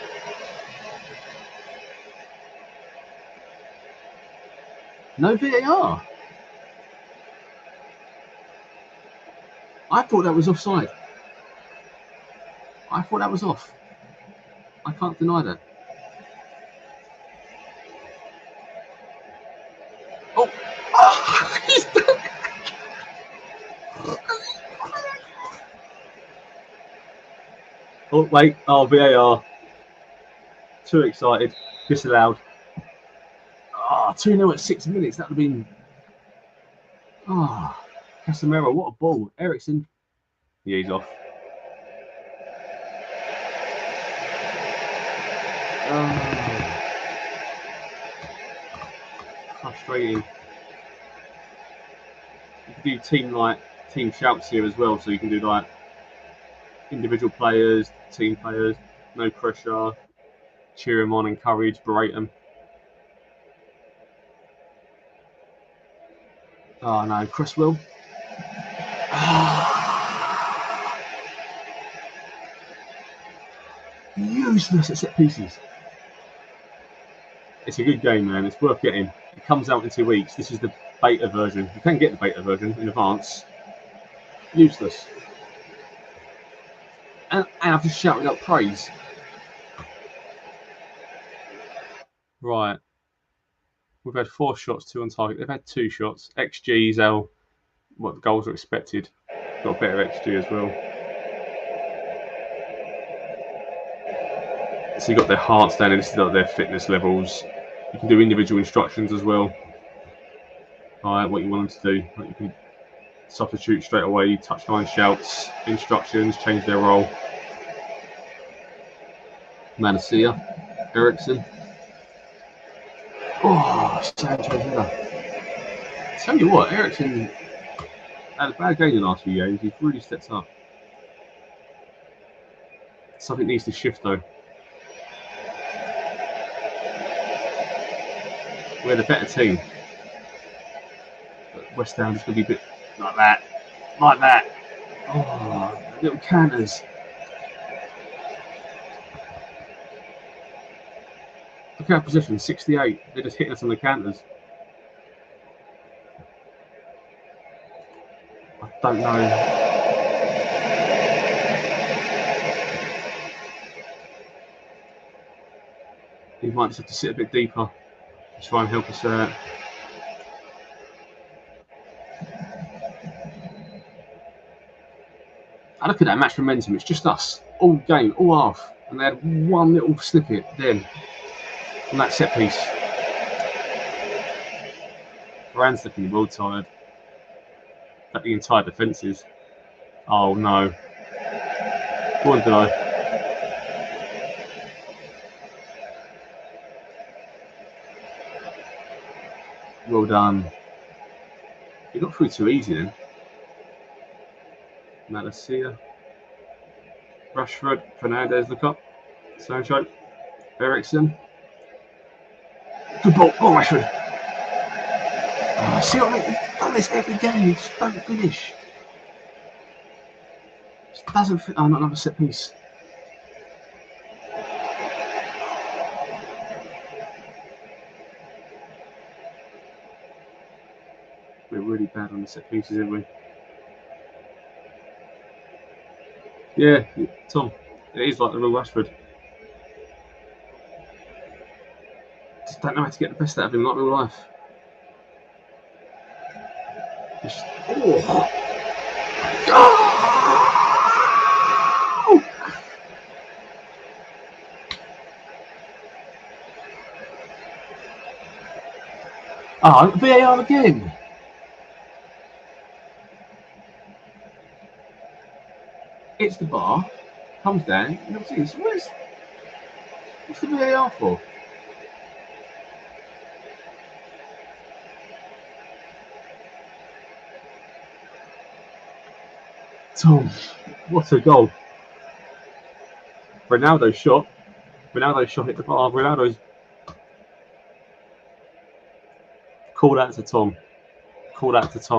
No VAR. I thought that was offside. I thought that was off. I can't deny that. Oh! Oh, he's done. Oh, wait. Oh, VAR. Too excited. Disallowed. Ah, 2-0 at 6 minutes. That would have been. Ah, Casemiro, what a ball. Eriksen. Yeah, he's off. Frustrating. You can do team shouts here as well, so you can do like individual players, team players, no pressure, cheer them on, encourage, berate them. Oh no, Cresswell. Useless at set pieces. It's a good game, man. It's worth getting. It comes out in 2 weeks. This is the beta version. You can get the beta version in advance. Useless. And I've just shouted out praise. Right. We've had 4 shots, 2 on target. They've had 2 shots. XG's what the goals are expected. Got a better XG as well. So you got their hearts down, and this is like their fitness levels. You can do individual instructions as well. Alright, what you want them to do. Like you can substitute straight away, touchline shouts, instructions, change their role. Manasia, Eriksen. Oh, Sancho header. Tell you what, Eriksen had a bad game in the last few games. He's really stepped up. Something needs to shift though. We're the better team. But West Ham is going to be a bit like that. Like that. Oh, little canters. Look at our position, 68. They're just hitting us on the canters. I don't know. He might just have to sit a bit deeper to try and help us out. I look at that match momentum, it's just us. All game, all half. And they had one little snippet then on that set piece. Varane's looking well tired. But the entire defence is. Oh no. Go on, Delo. Well done. You got through too easy then. Malacia. Rashford. Fernandez, look up. Sancho. Eriksen. Good ball. Oh, Rashford. Oh, see what I mean? He's done this every game. He just don't finish. Just doesn't fit. Oh, not another set piece. We're really bad on the set pieces, aren't we? Yeah, Tom. It is like the real Rashford. Just don't know how to get the best out of him, like real life. Just, oh. Oh, VAR again. It's the bar. comes down. And obviously, so what's the VAR for? Tom, what a goal! Ronaldo's shot hit the bar. Ronaldo's called out to Tom.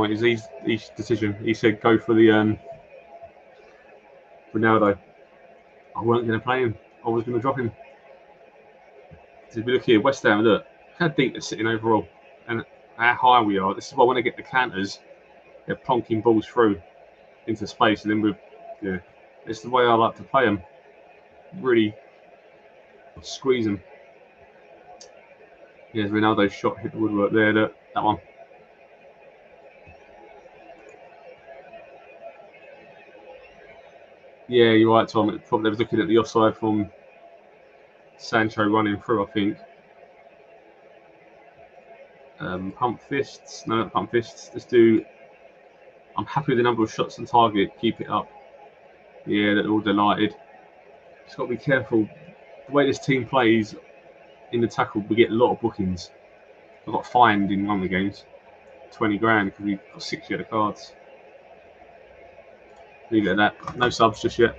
It was his decision. He said go for the Ronaldo. I weren't going to play him. I was going to drop him. So if you look here, West Ham, look how deep they're sitting overall and how high we are. This is why when they get the counters, they're plonking balls through into space, and then it's the way I like to play them. Really squeeze them. Here's Ronaldo's shot, hit the woodwork there. Look, that one. Yeah, you're right, Tom. It probably was looking at the offside from Sancho running through, I think. Pump fists. No, not pump fists. Let's do. I'm happy with the number of shots on target. Keep it up. Yeah, they're all delighted. Just got to be careful. The way this team plays in the tackle, we get a lot of bookings. I got fined in one of the games, 20 grand because we got 6 yellow cards. Leave it at that. No subs just yet.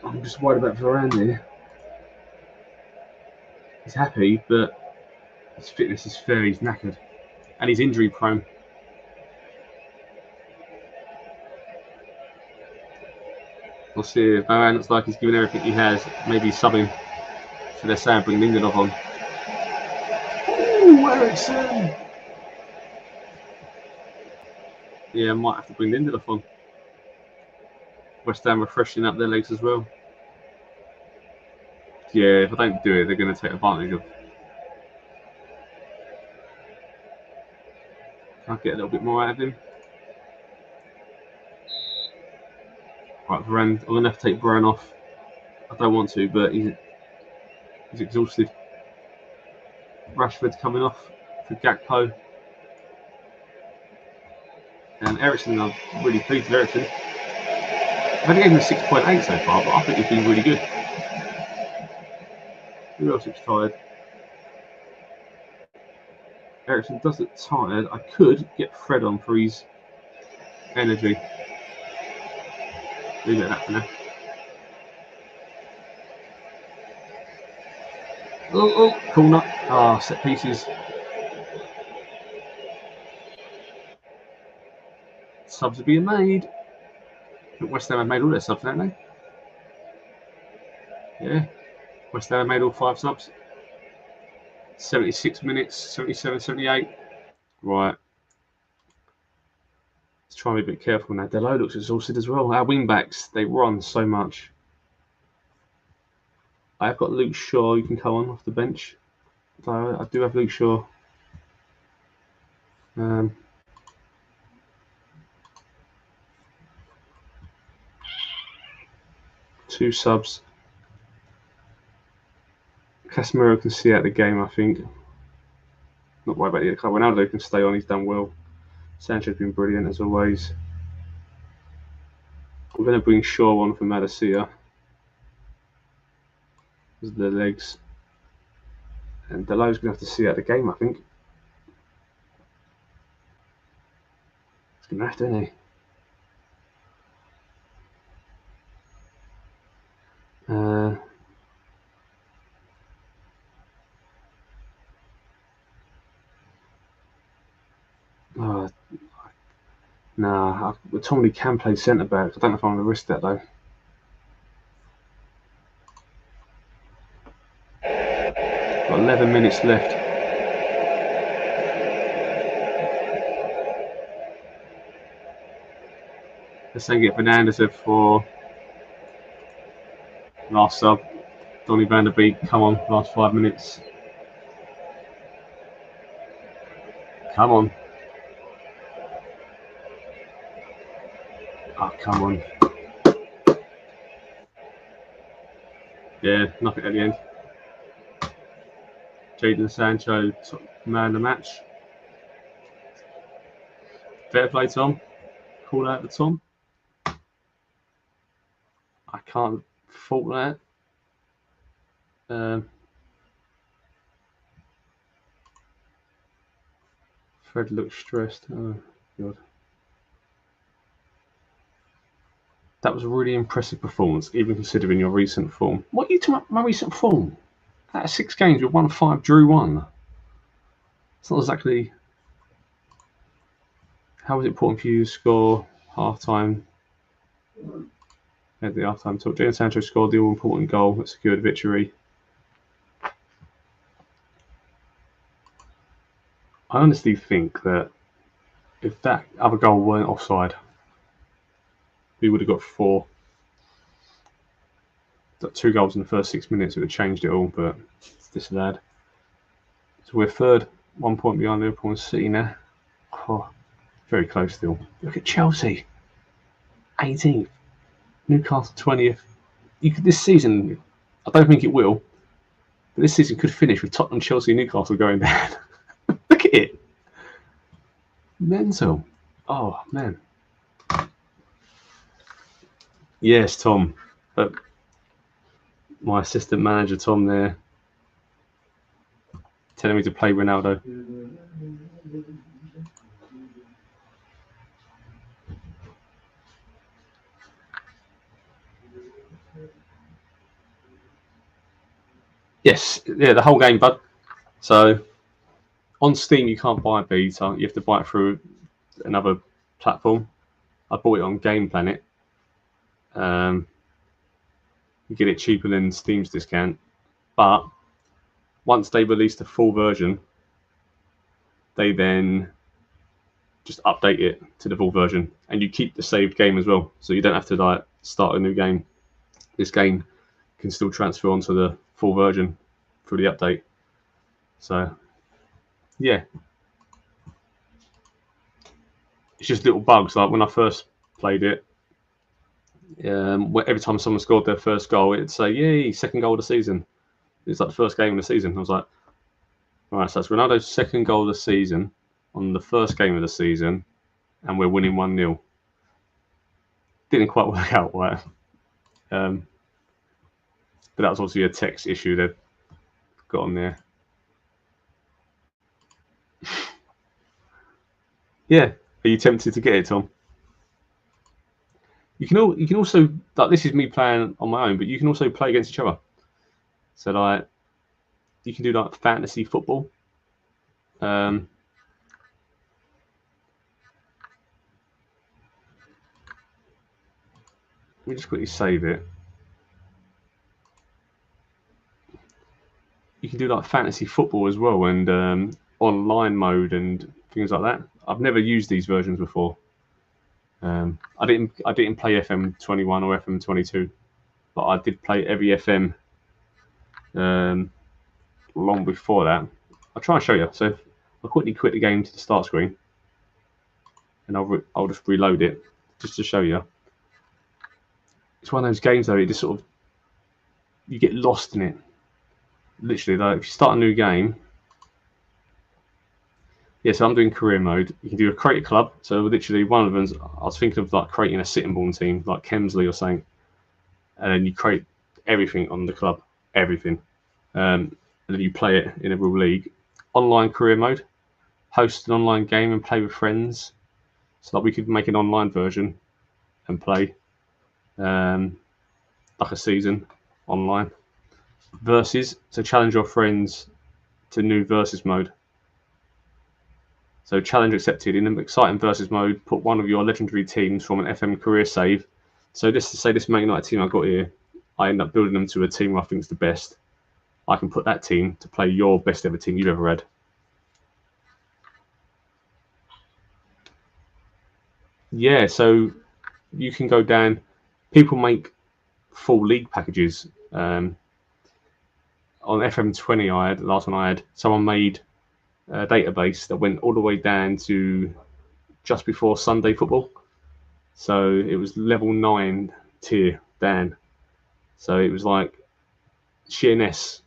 I'm just worried about Varane here. He's happy, but his fitness is fair. He's knackered, and he's injury prone. We'll see if Varane looks like he's giving everything he has. Maybe he's subbing. So they're saying bring Lindelof on. Ooh, Eriksen! Yeah, I might have to bring Lindelof on. West Ham are freshening up their legs as well. Yeah, if I don't do it, they're going to take advantage of. Can I get a little bit more out of him? Right, Varane. I'm going to have to take Varane off. I don't want to, but he's exhausted. Rashford's coming off for Gakpo. And Eriksen, I'm really pleased with Eriksen. I've only given him a 6.8 so far, but I think he's been really good. Who else looks tired? Eriksen does look tired. I could get Fred on for his energy. Leave it at that for now. Oh, corner. Ah, set pieces. Subs are being made. West Ham have made all their subs, haven't they? Yeah. West Ham have made all 5 subs. 76 minutes, 77, 78. Right. Let's try and be a bit careful now. Delo looks exhausted as well. Our wing backs, they run so much. I've got Luke Shaw, you can come on off the bench. I do have Luke Shaw. 2 subs. Casemiro can see out the game, I think. Not worried about the other club. Ronaldo can stay on, he's done well. Sancho's been brilliant as always. We're going to bring Shaw on from Malacia. Those are the legs. And Delo's going to have to see out the game, I think. He's going to have to, isn't he? Nah, Tomley can play centre back. I don't know if I'm going to risk that though. Got 11 minutes left. Let's then get Fernandez for last sub. Donny van der Beek, come on, last 5 minutes. Come on. Oh, come on. Yeah, nothing at the end. Jadon Sancho, man of the match. Fair play, Tom. Call out to Tom. I can't fault that. Fred looks stressed. Oh, God. That was a really impressive performance, even considering your recent form. What are you talking about, my recent form? Out of 6 games, we won 5, drew 1. It's not exactly... How was it important for you to score half-time? At the half-time talk, Jadon Sancho scored the all-important goal that secured victory. I honestly think that if that other goal weren't offside, we would have got 4. Got 2 goals in the first 6 minutes, it would have changed it all, but it's disallowed. So we're third, 1 point behind Liverpool and City now. Oh, very close still. Look at Chelsea, 18th. Newcastle 20th. This season, I don't think it will, but this season could finish with Tottenham, Chelsea, and Newcastle going down. Look at it. Mental. Oh, man. Yes, Tom. My assistant manager, Tom, there, telling me to play Ronaldo. Yes, yeah, the whole game, bud. So, on Steam, you can't buy Beta. You have to buy it through another platform. I bought it on Game Planet. You get it cheaper than Steam's discount. But once they release the full version, they then just update it to the full version, and you keep the saved game as well. So you don't have to like start a new game. This game can still transfer onto the full version through the update. So, yeah. It's just little bugs. Like when I first played it, every time someone scored their first goal, it'd say, yay, second goal of the season. It's like the first game of the season. I was like, all right, so that's Ronaldo's second goal of the season on the first game of the season, and we're winning 1-0. Didn't quite work out right. But that was obviously a text issue they've got on there. Yeah, are you tempted to get it, Tom? You can also, like, this is me playing on my own, but you can also play against each other. So like, you can do like fantasy football. Let me just quickly save it. You can do like fantasy football as well, and online mode and things like that. I've never used these versions before. I didn't play FM21 or FM22, but I did play every FM long before that. I'll try and show you. So I'll quickly quit the game to the start screen, and I'll just reload it just to show you. It's one of those games though, it just sort of, you get lost in it. Literally, though, if you start a new game, yeah, so I'm doing career mode. You can do a create a club. So literally one of them, I was thinking of like creating a Sittingbourne team, like Kemsley or something, and then you create everything on the club, everything, and then you play it in a real league. Online career mode, host an online game and play with friends, so that we could make an online version and play like a season online. Versus, so challenge your friends to new versus mode. So challenge accepted. In an exciting versus mode, put one of your legendary teams from an FM career save. So just to say, this Man United team I've got here, I end up building them to a team I think is the best. I can put that team to play your best ever team you've ever had. Yeah, so you can go down. People make full league packages. On FM20, I had, the last one I had, someone made a database that went all the way down to just before Sunday football. So it was level 9 tier down. So it was like Sheerness.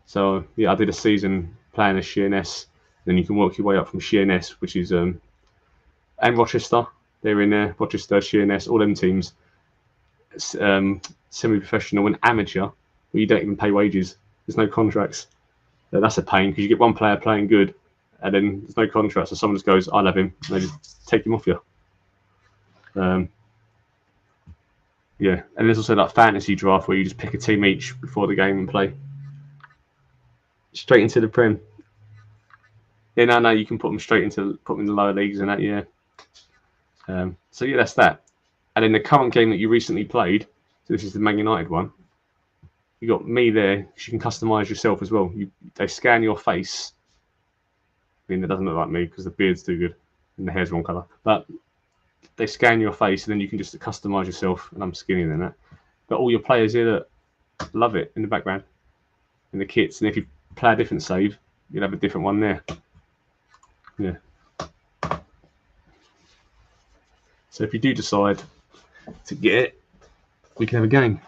So yeah, I did a season playing as Sheerness. Then you can work your way up from Sheerness, which is and Rochester. They're in there. Rochester, Sheerness, all them teams. semi-professional and amateur, where you don't even pay wages. There's no contracts. That's a pain because you get one player playing good, and then there's no contracts, so someone just goes, "I'll have him," and they just take him off you. Yeah, and there's also that fantasy draft where you just pick a team each before the game and play straight into the Prem. Yeah, no, you can put them in the lower leagues and that. Yeah. So yeah, that's that. And in the current game that you recently played, so this is the Man United one. You got me there because you can customize yourself as well. They scan your face. I mean, it doesn't look like me because the beard's too good and the hair's wrong color. But they scan your face and then you can just customize yourself. And I'm skinnier than that. But all your players here that love it in the background, in the kits. And if you play a different save, you'll have a different one there. Yeah. So if you do decide to get it, we can have a game.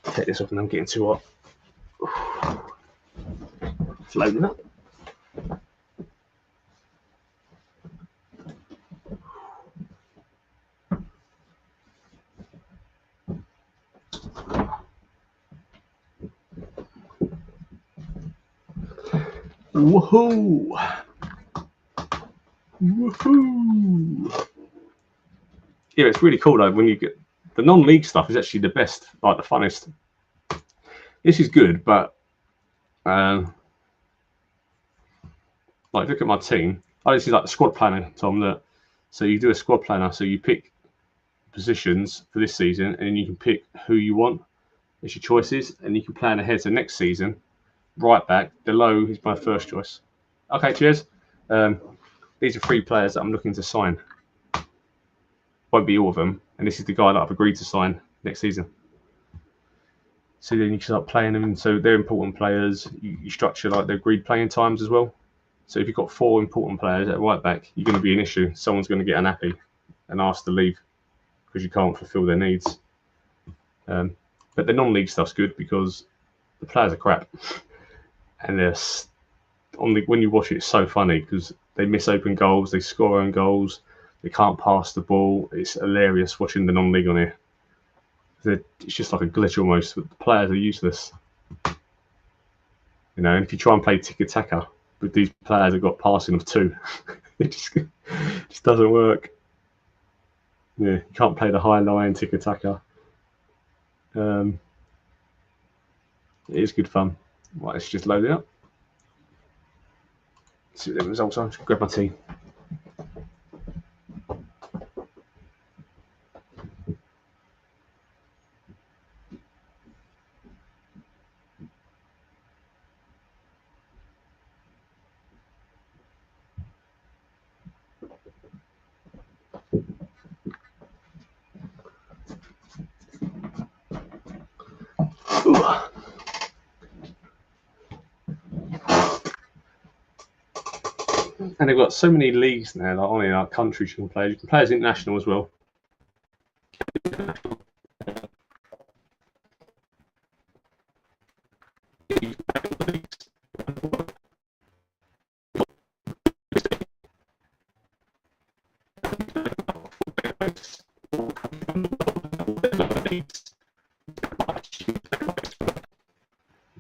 Take this off and I'm getting too hot. It's loading up. Woohoo! Woohoo! Yeah, it's really cool though when you get the non-league stuff is actually the best, like the funnest. This is good, but like look at my team. This is like the squad planner, Tom. That so you do a squad planner, so you pick positions for this season, and then you can pick who you want as your choices, and you can plan ahead. So next season, right back below is my first choice. Okay, cheers. These are 3 players that I'm looking to sign. Won't be all of them, and this is the guy that I've agreed to sign next season. So then you can start playing them. So they're important players. You structure like the agreed playing times as well. So if you've got 4 important players at right back, you're going to be an issue. Someone's going to get unhappy and ask to leave because you can't fulfil their needs. But the non-league stuff's good because the players are crap, and they're when you watch it, it's so funny because they miss open goals, they score own goals, they can't pass the ball. It's hilarious watching the non-league on here. It's just like a glitch almost. But the players are useless, you know. And if you try and play tiki-taka with these players have got passing of 2, it just doesn't work. Yeah, you can't play the high line tiki-taka. It is good fun. Right, let's just load it up. See what the results are. Just grab my tea. And they've got so many leagues now, like on our countries you can play. You can play as international as well. The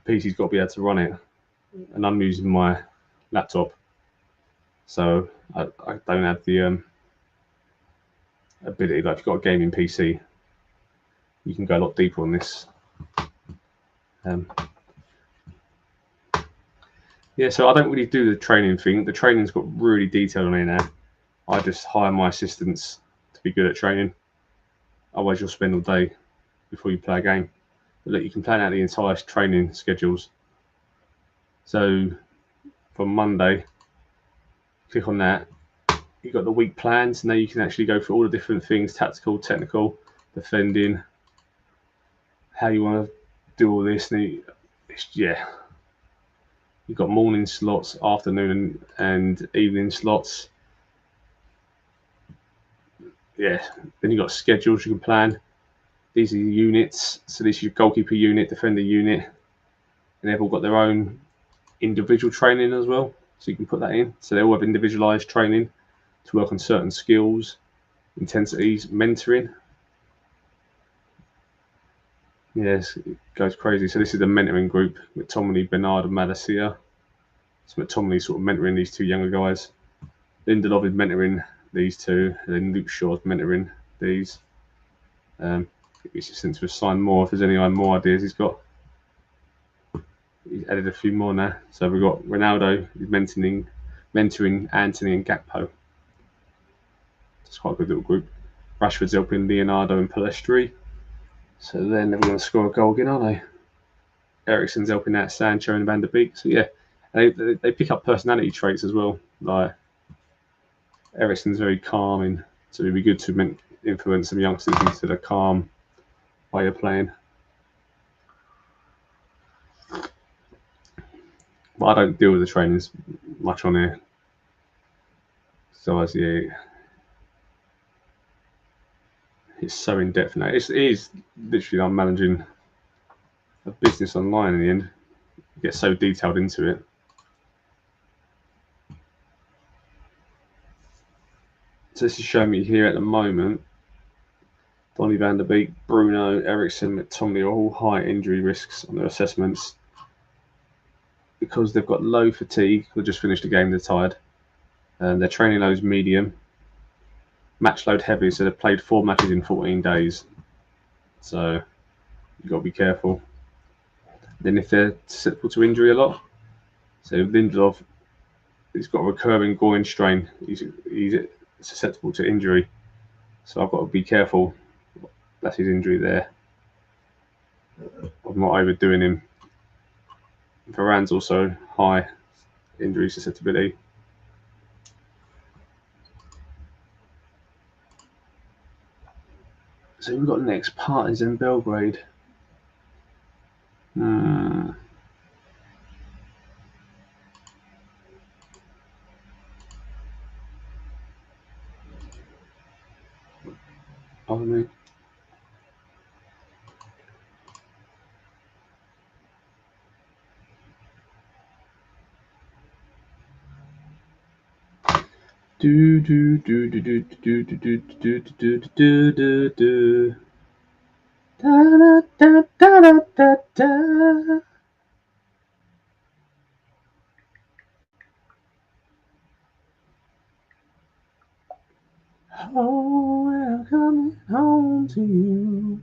PC's got to be able to run it, and I'm using my laptop, so I don't have the ability. Like if you've got a gaming PC, you can go a lot deeper on this. Yeah, so I don't really do the training thing. The training's got really detailed on here now. I just hire my assistants to be good at training. Otherwise, you'll spend all day before you play a game. But look, you can plan out the entire training schedules. So from Monday, click on that. You've got the week plans. Now you can actually go through all the different things: tactical, technical, defending, how you want to do all this. Yeah. You've got morning slots, afternoon and evening slots. Yeah. Then you've got schedules you can plan. These are your units. So this is your goalkeeper unit, defender unit. And they've all got their own individual training as well. So you can put that in. So they all have individualized training to work on certain skills, intensities, mentoring. Yes, it goes crazy. So this is the mentoring group. McTominay, Bernard, and Madisia. So McTominay sort of mentoring these two younger guys. Lindelof is mentoring these two, and then Luke Shaw's mentoring these. He's just sent to assign more if there's any more ideas he's got. He's added a few more now. So we've got Ronaldo mentoring Anthony and Gakpo. It's quite a good little group. Rashford's helping Leonardo and Palestri. So they're never going to score a goal again, are they? Eriksen's helping out Sancho and Van der Beek. So yeah, they pick up personality traits as well. Like Eriksen's very calming, so it'd be good to influence some youngsters into the calm way of playing. But I don't deal with the trainings much on here. So as yeah, it's so in depth now. It is literally I'm managing a business online in the end. You get so detailed into it. So this is showing me here at the moment. Donny van der Beek, Bruno, Eriksen, McTominay are all high injury risks on their assessments because they've got low fatigue. They've just finished the game, they're tired. And their training load's medium. Match load heavy, so they've played 4 matches in 14 days. So you've got to be careful. Then if they're susceptible to injury a lot, so Lindelof, he's got a recurring groin strain. He's susceptible to injury. So I've got to be careful. That's his injury there. I'm not overdoing him. Varane's also high injury susceptibility. So we've got next Partizan Belgrade. Pardon me. Do do do do do do do do do do do do do. Da da da da da da. Oh, I'm coming home to you.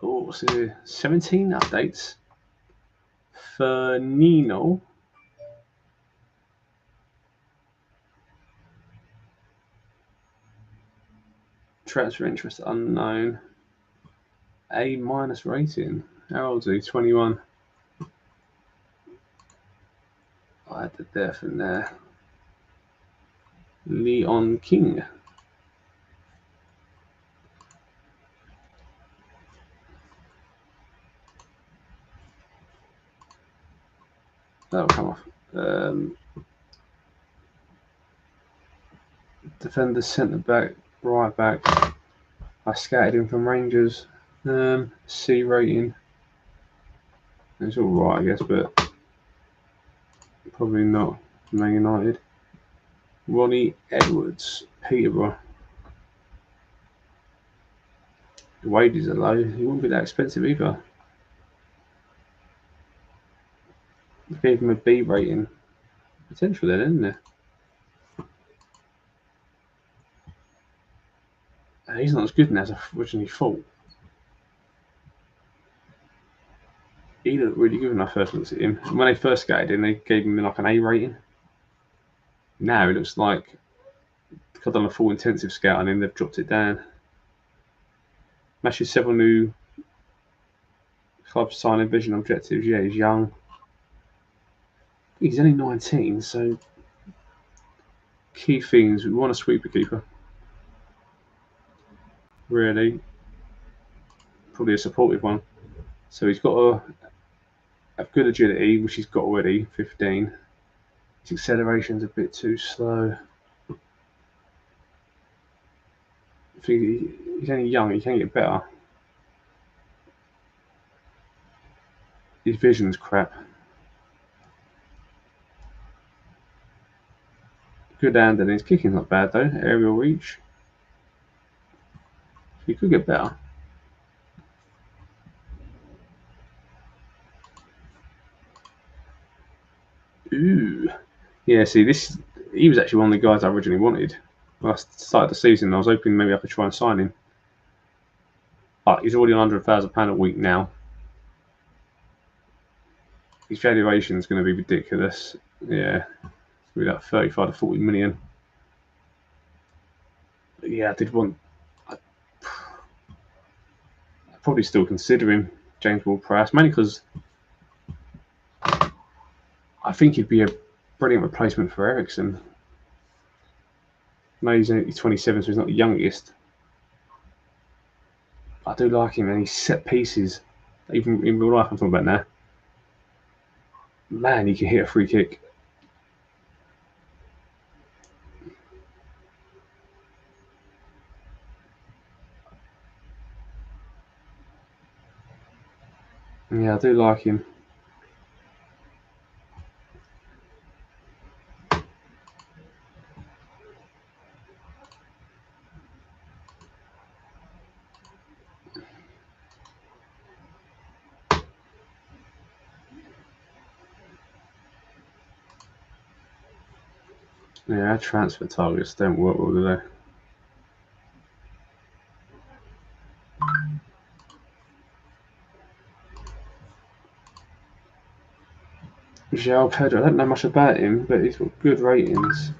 Oh, so 17 updates. Fernino. Transfer interest unknown. A- rating. How old is he? 21. I had the death in there. Leon King. That'll come off. Defender, centre back, right back. I scattered him from Rangers. C rating. It's all right, I guess, but probably not Man United. Ronnie Edwards, Peterborough. The wages are low. He wouldn't be that expensive either. Gave him a B rating. Potential then, isn't there? He's not as good now as I originally thought. He looked really good when I first looked at him. When they first scattered him, they gave him like an A rating. Now he looks like they've done a full intensive scout on him, they've dropped it down. Matches several new clubs signing vision objectives. Yeah, he's young. He's only 19, so key things. We want a sweeper keeper. Really. Probably a supportive one. So he's got a good agility, which he's got already, 15. His acceleration's a bit too slow. I think he's only young, he can get better. His vision's crap. Good hand, and his kicking's not bad though. Aerial reach. He could get better. Ooh. Yeah, see, he was actually one of the guys I originally wanted. When I started the season, I was hoping maybe I could try and sign him. But he's already on £100,000 a week now. His valuation is going to be ridiculous. Yeah, it's going to be like 35 to 40 million. But yeah, I did want. I'd probably still consider him, James Ward-Prowse, mainly because I think he'd be a brilliant replacement for Ericsson. Maybe he's only 27, so he's not the youngest. I do like him, and he's set pieces. Even in real life, I'm talking about now. Man, he can hit a free kick. Yeah, I do like him. Yeah, our transfer targets don't work well, do they? João Pedro, I don't know much about him, but he's got good ratings.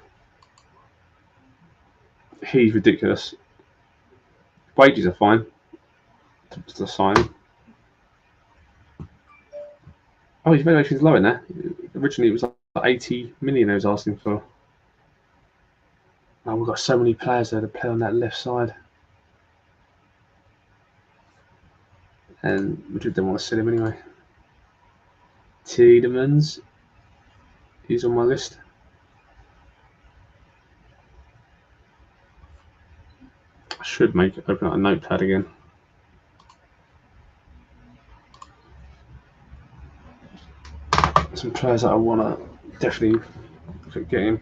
He's ridiculous. Wages are fine to sign him. Oh, his valuation is lower now. Originally, it was like 80 million I was asking for. Oh, we've got so many players there to play on that left side. And Madrid don't want to sell him anyway. Tielemans, he's on my list. I should open up a notepad again. Some players that I want to definitely get in.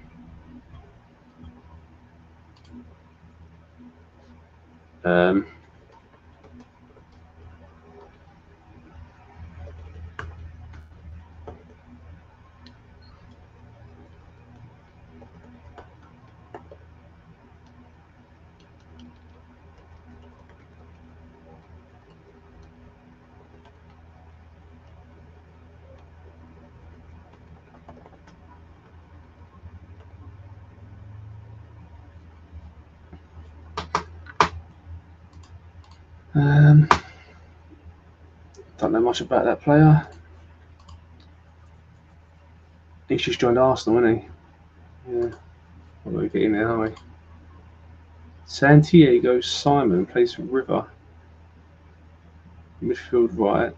Don't know much about that player. He's just joined Arsenal, isn't he? Yeah. We're going to get in there, aren't we? Santiago Simon plays for River. Midfield right.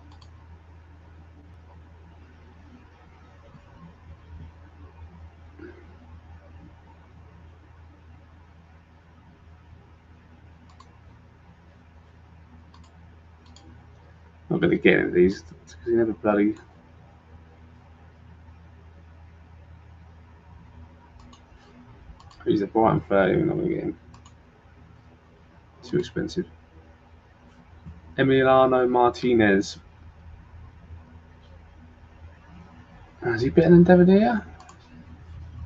Not going to get any of these because he never bloody. He's a Brighton player, we're not going to get him. Too expensive. Emiliano Martinez. Is he better than Davidia?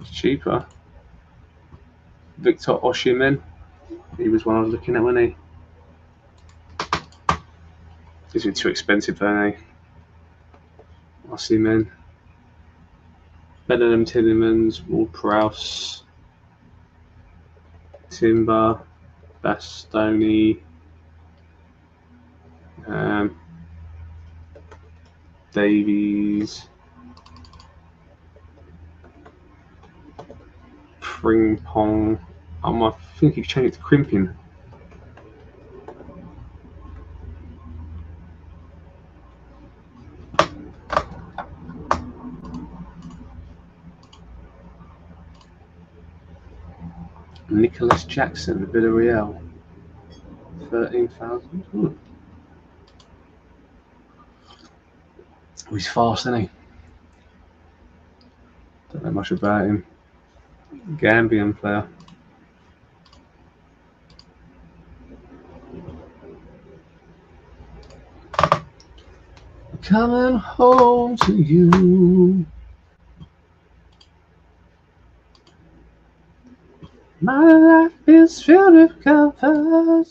It's cheaper. Victor Osimhen. He was one I was looking at, wasn't he? He's been too expensive, don't he? Osimhen. Better than Tielemans, Ward-Prowse, Timber, Bastoni, Davies, Frimpong. I think he's changed it to Crimping. Nicholas Jackson, Villarreal, 13,000. Oh, he's fast, isn't he? Don't know much about him. Gambian player. coming home to you. My life is filled with comfort.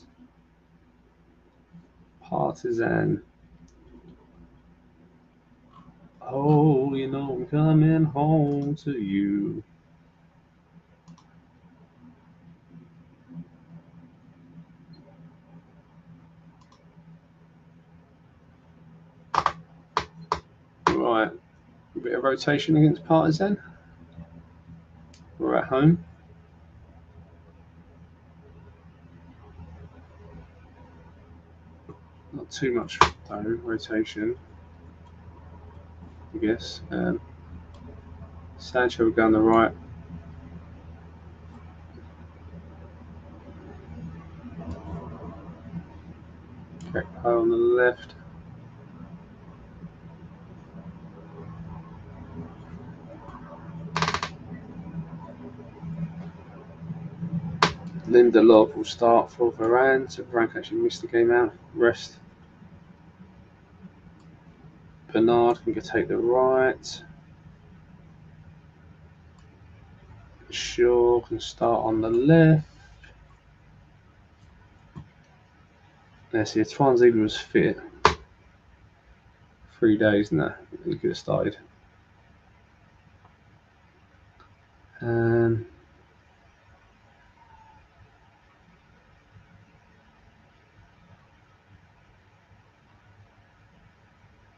Partisan. Oh, you know I'm coming home to you. Right, a bit of rotation against Partisan. We're at home. Not too much though, rotation, I guess. Sancho will go on the right. Gakpo on the left. Lindelof will start for Varane, so Varane can actually miss the game out. Rest. Bernard can go take the right. Shaw can start on the left. Let's see, if Swansea was fit 3 days now, he could have started.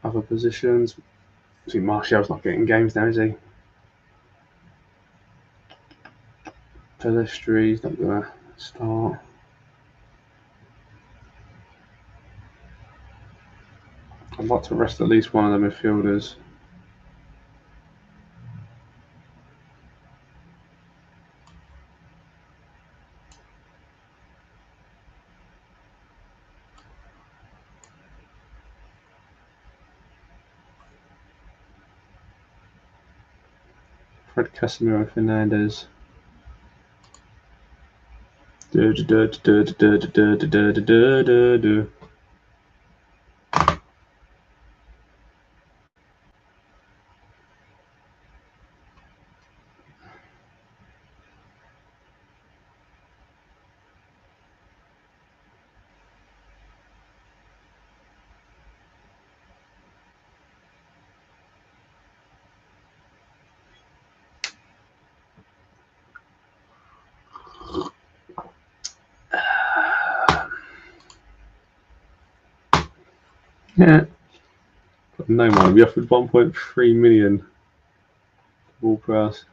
Other positions. See, Martial's not getting games now, is he? Pellistri's not going to start. I'd like to rest at least one of the midfielders. Fred, Casemiro, Fernandez. Yeah. No man, we offered 1.3 million ball price.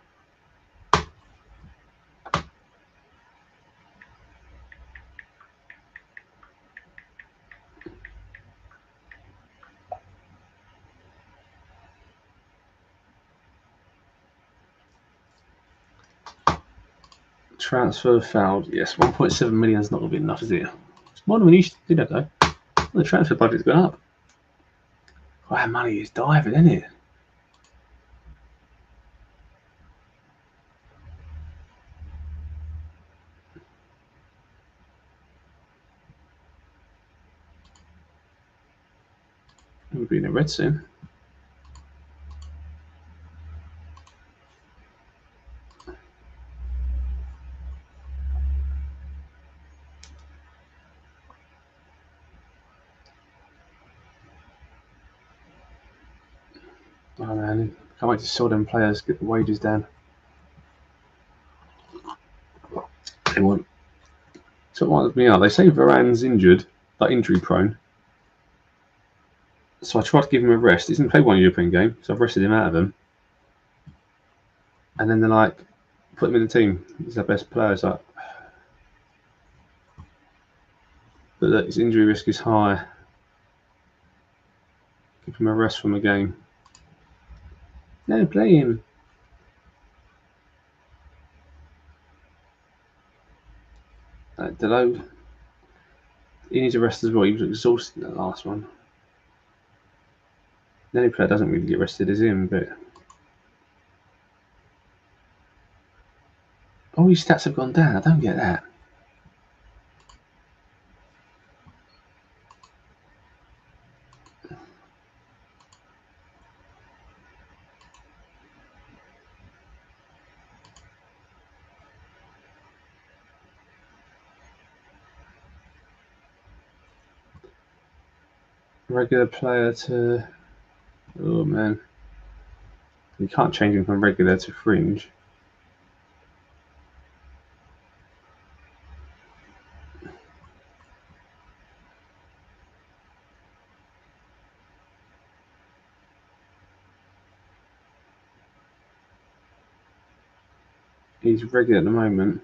Transfer failed. Yes, 1.7 million is not going to be enough, is it? It's more than we used to do, though. The transfer budget's gone up. Wow, money is diving, isn't it? We'll be in the red soon. Oh man, can't wait to sell them players, get the wages down. They won't. So what winds me up, they say Varane's injured, like injury prone. So I tried to give him a rest. He didn't play one European game, so I've rested him out of them. And then they're like, put him in the team. He's our best player. It's like, but look, his injury risk is high. Give him a rest from a game. No, play him. Delo, he needs a rest as well. He was exhausted in that last one. The only player doesn't really get rested is him, but all his stats have gone down. I don't get that. regular player to... Oh man. You can't change him from regular to fringe. He's regular at the moment.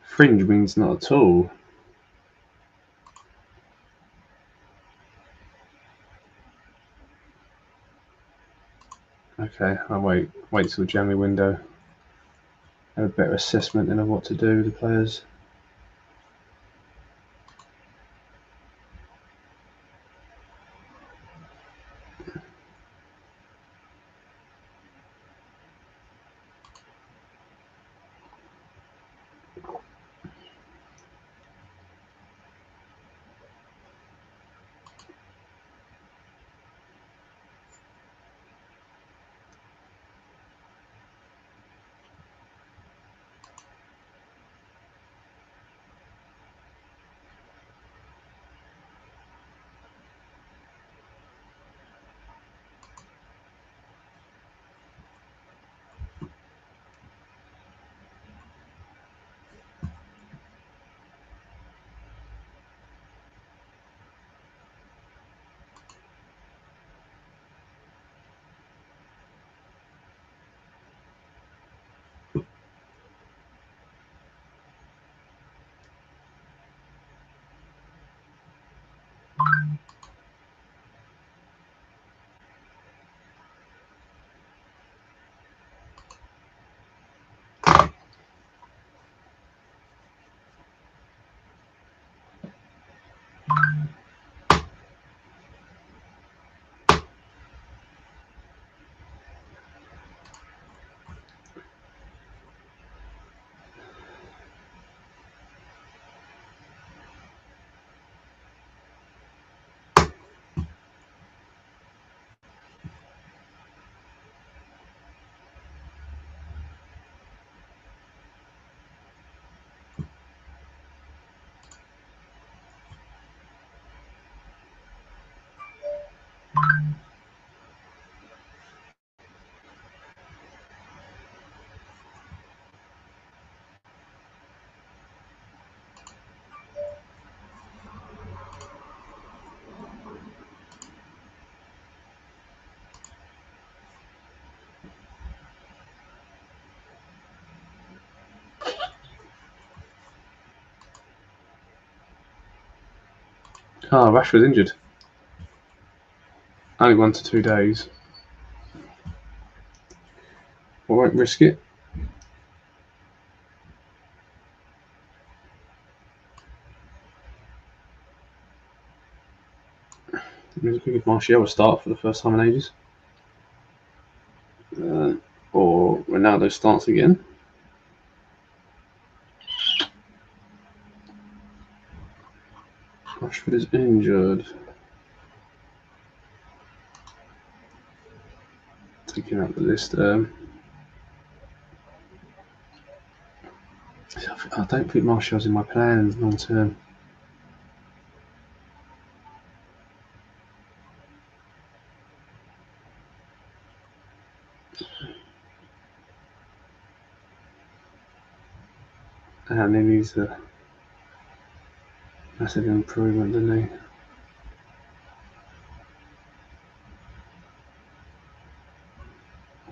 Fringe means not at all. Okay, I'll wait till the January window. Have a better assessment then of what to do with the players. Ah, Rashford's injured. Only 1 to 2 days. I won't risk it. If Martial will start for the first time in ages. Or Ronaldo starts again. Rashford is injured. Taking out the list. I don't think Martial's in my plans long term. And then he's a massive improvement, doesn't he?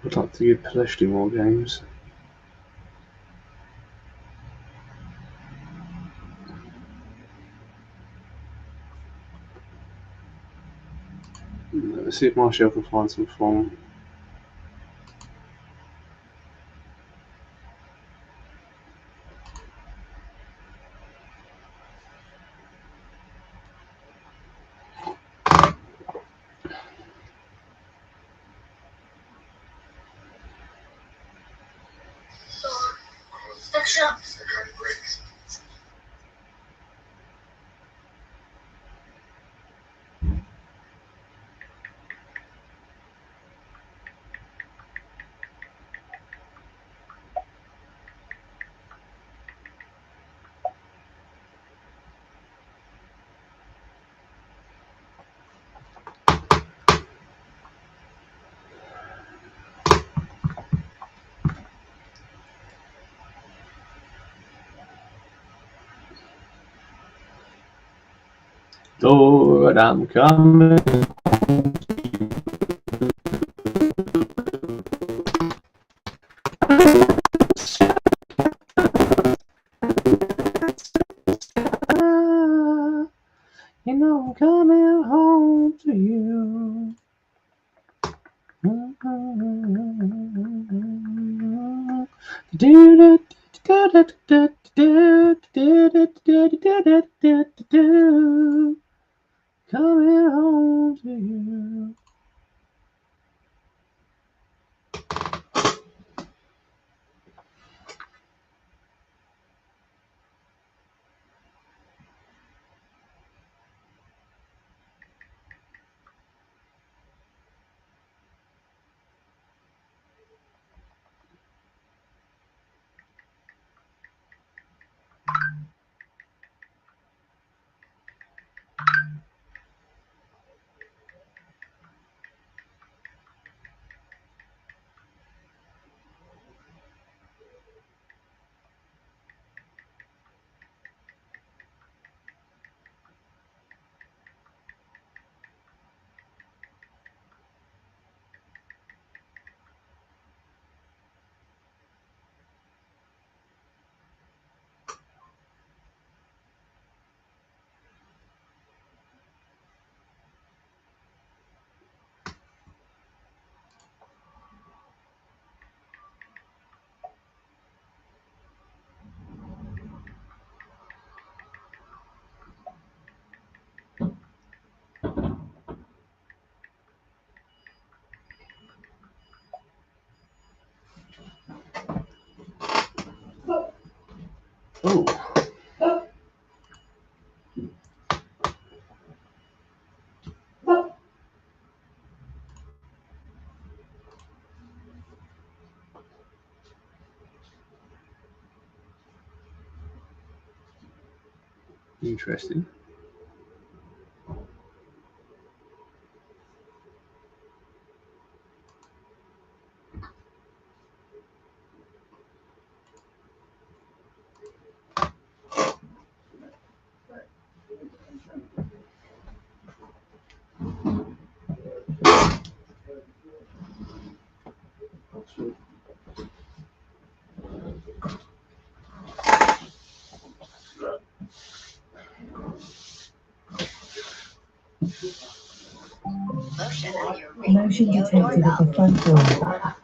I'd like to give Pelestri more games. Let's see if Martial can find some form. Lord, I'm coming. You know I'm coming home to you. Coming home to you. Oh. Interesting. Motion detected at the front door.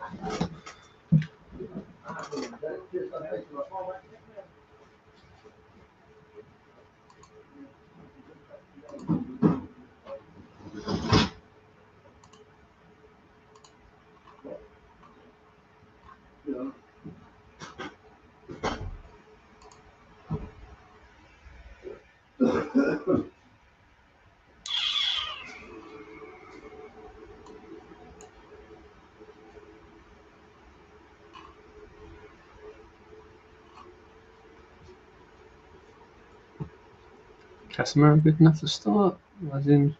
Casimiro good enough to start? As in,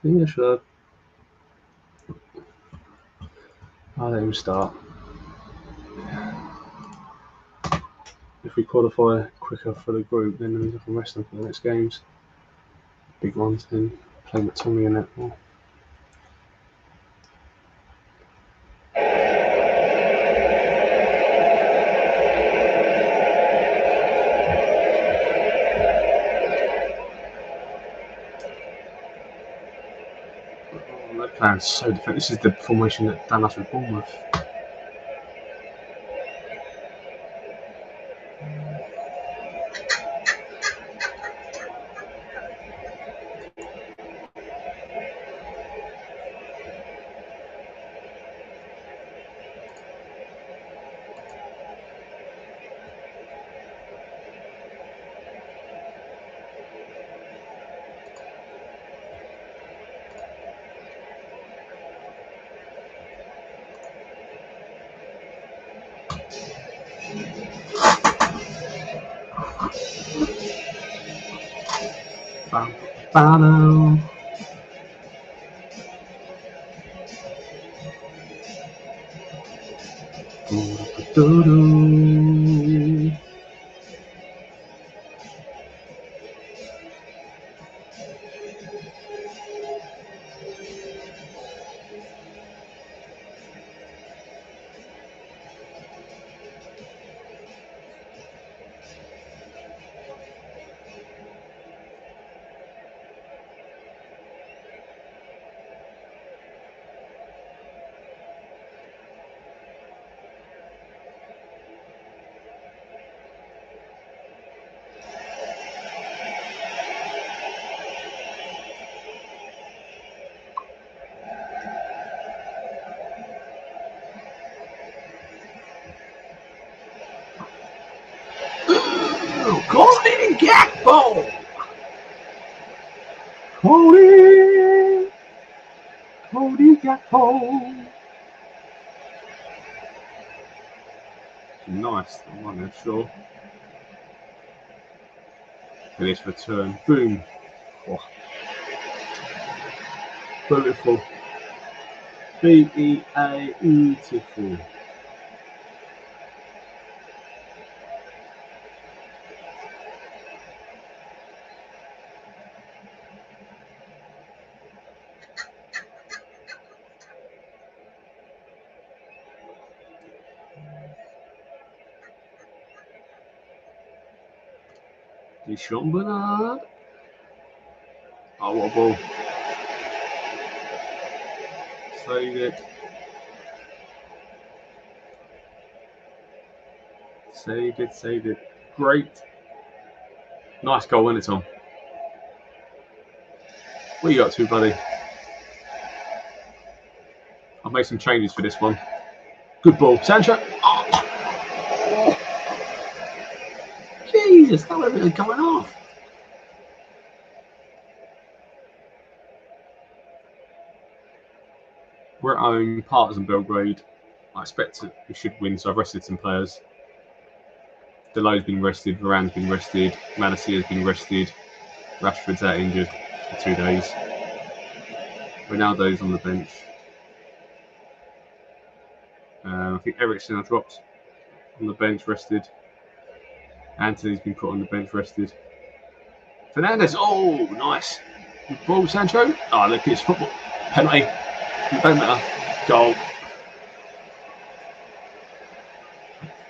yeah, sure. I'll let him start. If we qualify quicker for the group, then we can rest them for the next games. Big ones, then play with Tommy and that more. That plan's so different. This is the formation that done us with Bournemouth. Bano. Gakpo! Cody Gakpo! Nice, I'm not there, sure. Finish return, boom. Oh. Beautiful. Beautiful. Sean Bernard. Oh, what a ball. Save it. Save it. Great. Nice goal, wasn't it, Tom? What you got to, buddy? I've made some changes for this one. Good ball. Sancho. Oh. Jesus, that would have been going off. We're at home, Partizan Belgrade. I expect we should win, so I've rested some players. Delo's been rested, Varane's been rested, Malasia's been rested, Rashford's out injured for 2 days. Ronaldo's on the bench. I think Eriksen I dropped on the bench, rested. Anthony's been put on the bench, rested. Fernandes, oh, nice. Good ball, Sancho. Oh, look, it's football. Penalty. It don't matter. Goal.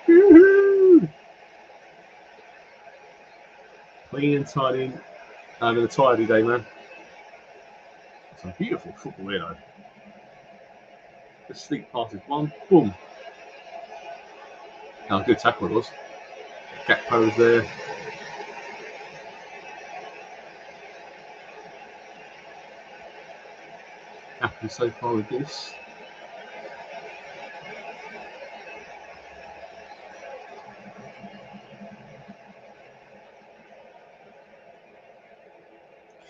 Woo-hoo. Clean and tidy. Having a tidy day, man. It's a beautiful football here, though. The sleek pass is one. Boom. Oh, good tackle it was. Gakpo was there. Happy so far with this.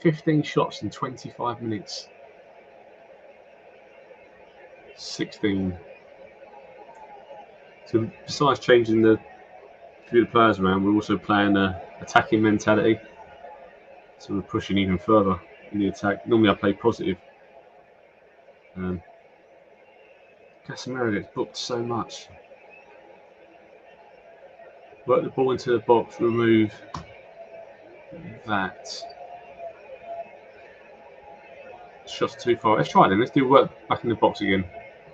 "15 shots in 25 minutes. 16. So besides changing the few players around, we're also playing an attacking mentality. So we're pushing even further in the attack. Normally I play positive. Casemiro gets booked so much. Work the ball into the box, remove that. Shots too far. Let's try it then. Let's do work back in the box again.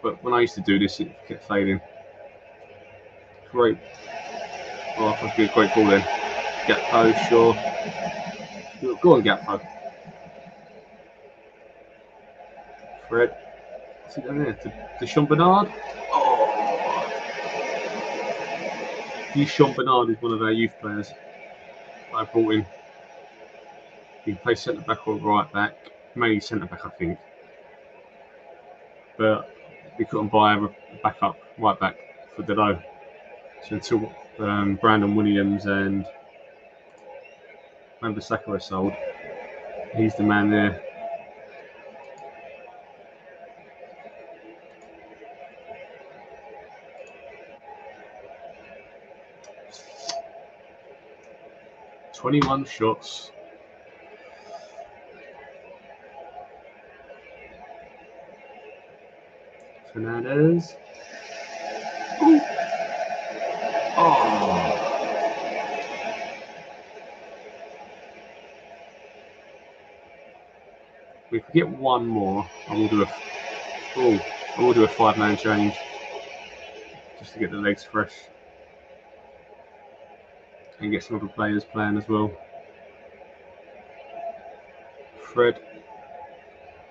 But when I used to do this, it kept failing. Great. Oh, that must be a great ball then. Gakpo, sure. Go on, Gakpo. Fred. What's he done there? To Sean Bernard. Oh! Sean Bernard is one of our youth players I brought in. He can play centre back or right back. Mainly centre back, I think. But we couldn't buy a backup right back for Delo. So until Brandon Williams and Wan-Bissaka are sold, he's the man there. "21 shots. Fernandes. Ooh. Oh. If we get one more, I will do a 5-man change just to get the legs fresh and get some other players playing as well. Fred,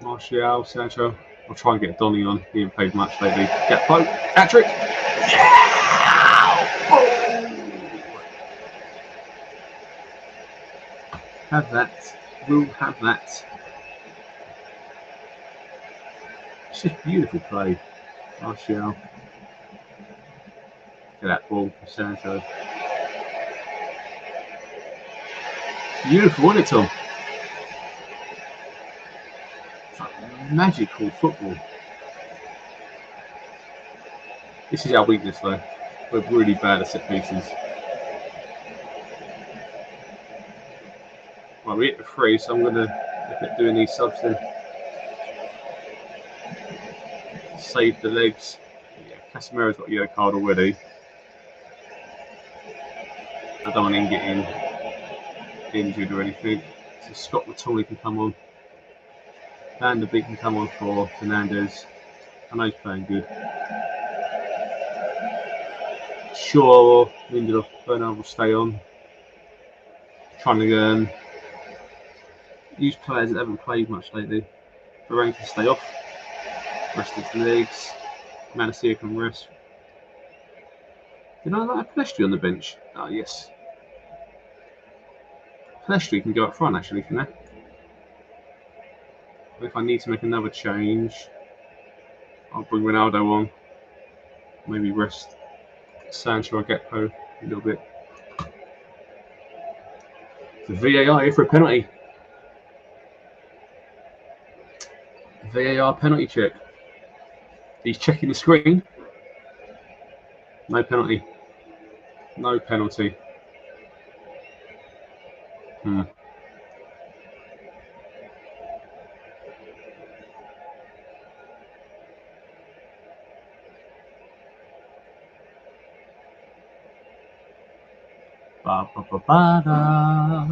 Martial, Sancho. I'll try and get Donny on. He hasn't played much lately. Gakpo, hat-trick. Yeah! Oh! Have that. We'll have that. It's just beautiful play. Martial. Get that ball for Sancho. Beautiful, wasn't it, Tom? It's like magical football. This is our weakness, though. We're really bad at set pieces. Right, we hit the 3, so I'm going to look at doing these subs then. Save the legs. Yeah, Casemiro's got a yellow card already. I don't want him getting injured or anything. So Scott Matuli can come on. Van der Beek can come on for Fernandez. I know he's playing good. Sure, Lindelof, Bernard will stay on. Trying to use players that haven't played much lately. Varane can stay off. Rest his legs. Manasseh can rest. Did I like Pelestri on the bench? Ah, yes. Pelestri can go up front actually for now. If I need to make another change, I'll bring Ronaldo on. Maybe rest Sancho or Gakpo a little bit. The VAR here for a penalty. VAR penalty check. He's checking the screen. No penalty. No penalty. Ba, ba, ba, ba, da.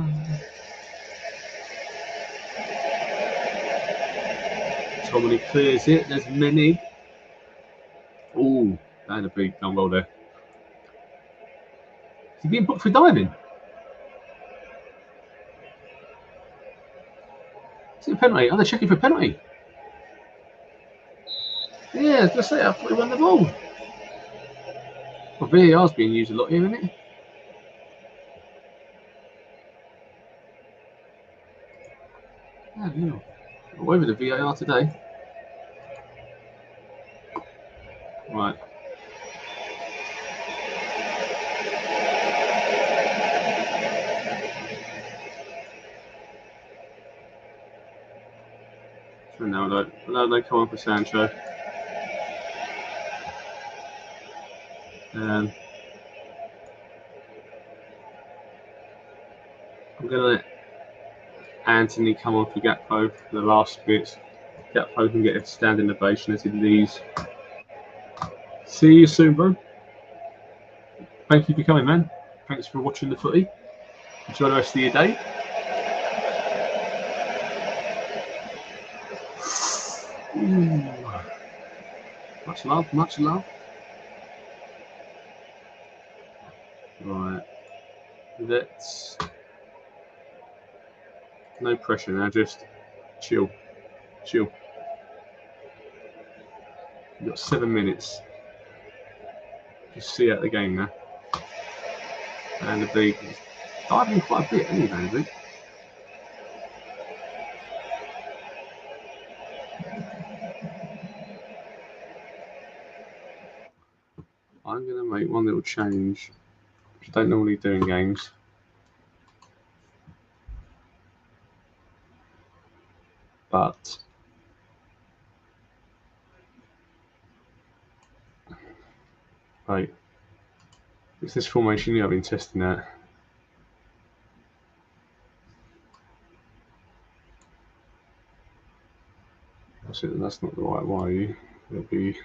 Tommy clears it. There's many. Ooh, that a big gun roll there. Is he being booked for diving? Is it a penalty? Oh, they're checking for a penalty. Yeah, I was going to say, I thought he won the ball. Well, VAR's being used a lot here, isn't it? Yeah. All over the VAR today. Right. Ronaldo come on for Sancho. I'm going to let Anthony come on for Gakpo for the last bit. Gakpo can get a standing ovation as he leaves. See you soon, bro. Thank you for coming, man. Thanks for watching the footy. Enjoy the rest of your day. Ooh. Much love, much love. Right. Let's... No pressure now, just chill. Chill. You've got 7 minutes. Just see out the game now. And the big is diving quite a bit, isn't he, Van der Beek? I'm going to make one little change, which I don't normally do in games. But right, it's this formation I've been testing out. That's not the right way. It'll be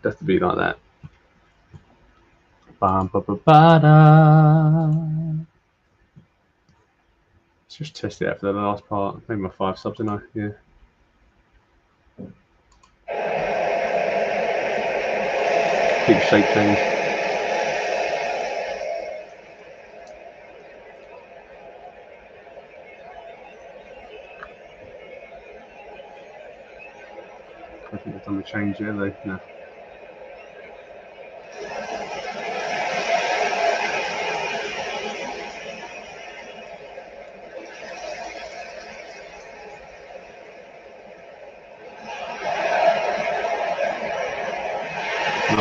has to be like that. Bam, ba, ba, ba, da. Let's just test it out for the last part. Maybe my 5 subs, didn't I? Yeah. Keep shape change. I think they've done the change here, though. No.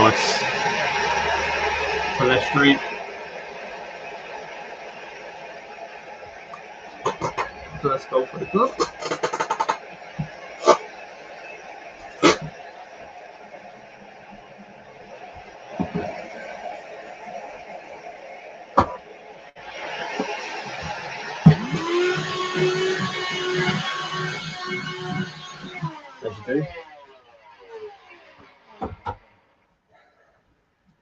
nice. Palestri. First goal for the club. As you do.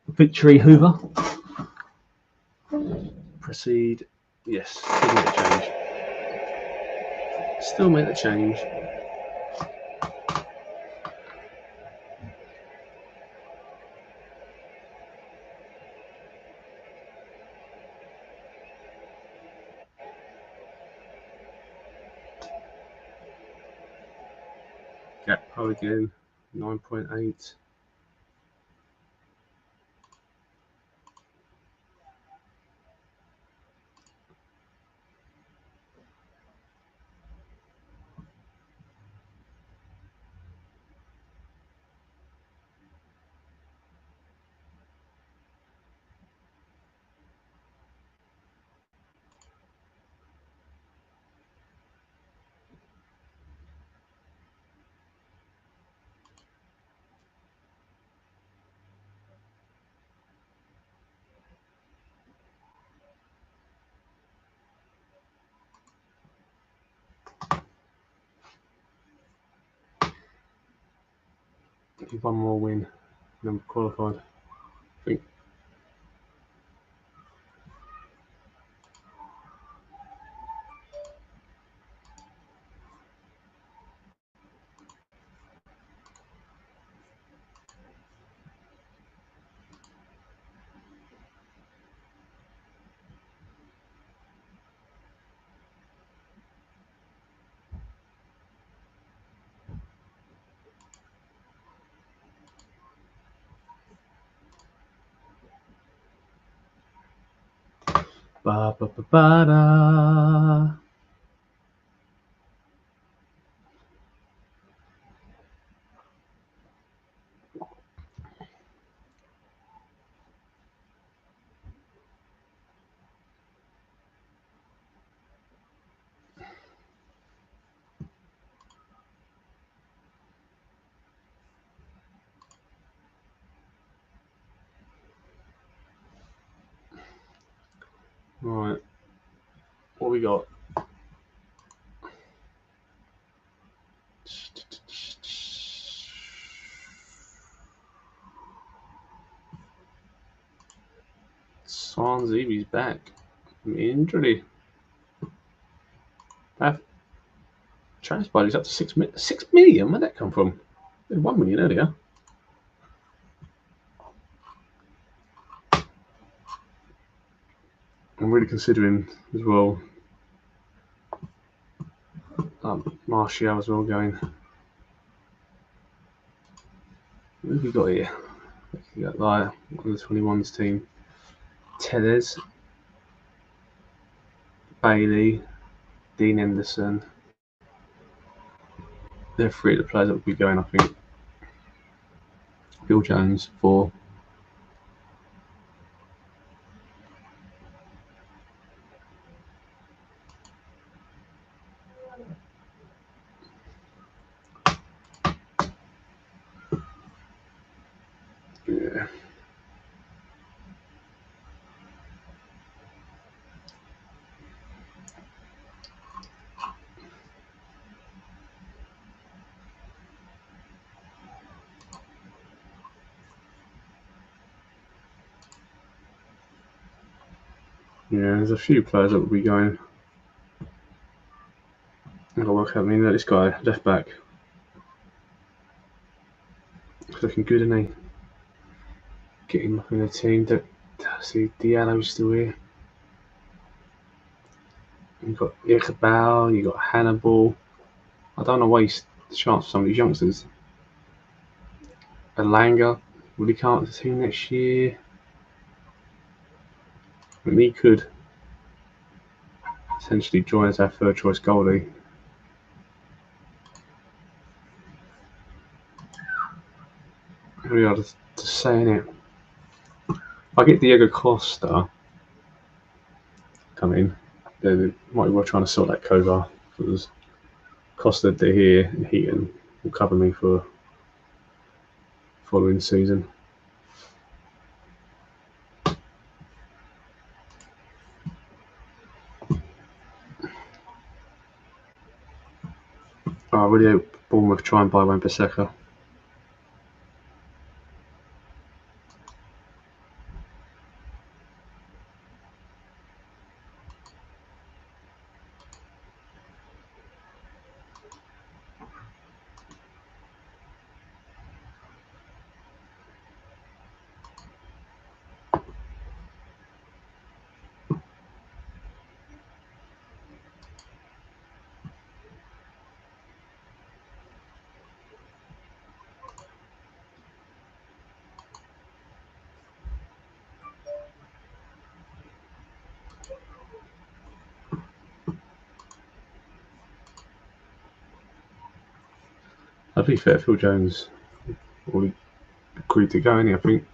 Victory Hoover. Proceed. Yes, still make the change. Still make the change. Gakpo again, 9.8. One more win, then we're qualified, I think. Ba ba ba ba da. Right, what we got? Swansea's back from injury. Transfer buddy's up to 6 million. Where'd that come from? 1 million earlier. I'm really considering as well. Martial as well going. Who have we got here? We got like on the 21s team. Tellez, Bailey, Dean Henderson. They're three of the players that will be going, I think. Bill Jones, 4. Yeah. Yeah, there's a few players that will be going. I've got to work out. I mean, this guy, left back, he's looking good, isn't he? Get him up in the team. See, Diallo's still here. You've got Iqbal, you've got Hannibal. I don't want to waste the chance for some of these youngsters. Elanga, will he come up to the team next year? I mean, he could essentially join as our third choice goalie. Very hard to say, innit? I get Diego Costa coming. They might be well trying to sort that code out, because Costa, De Gea, and Heaton will cover me for following season. I really hope Bournemouth try and buy Wan-Bissaka. To be fair, Phil Jones already agreed to go, I think.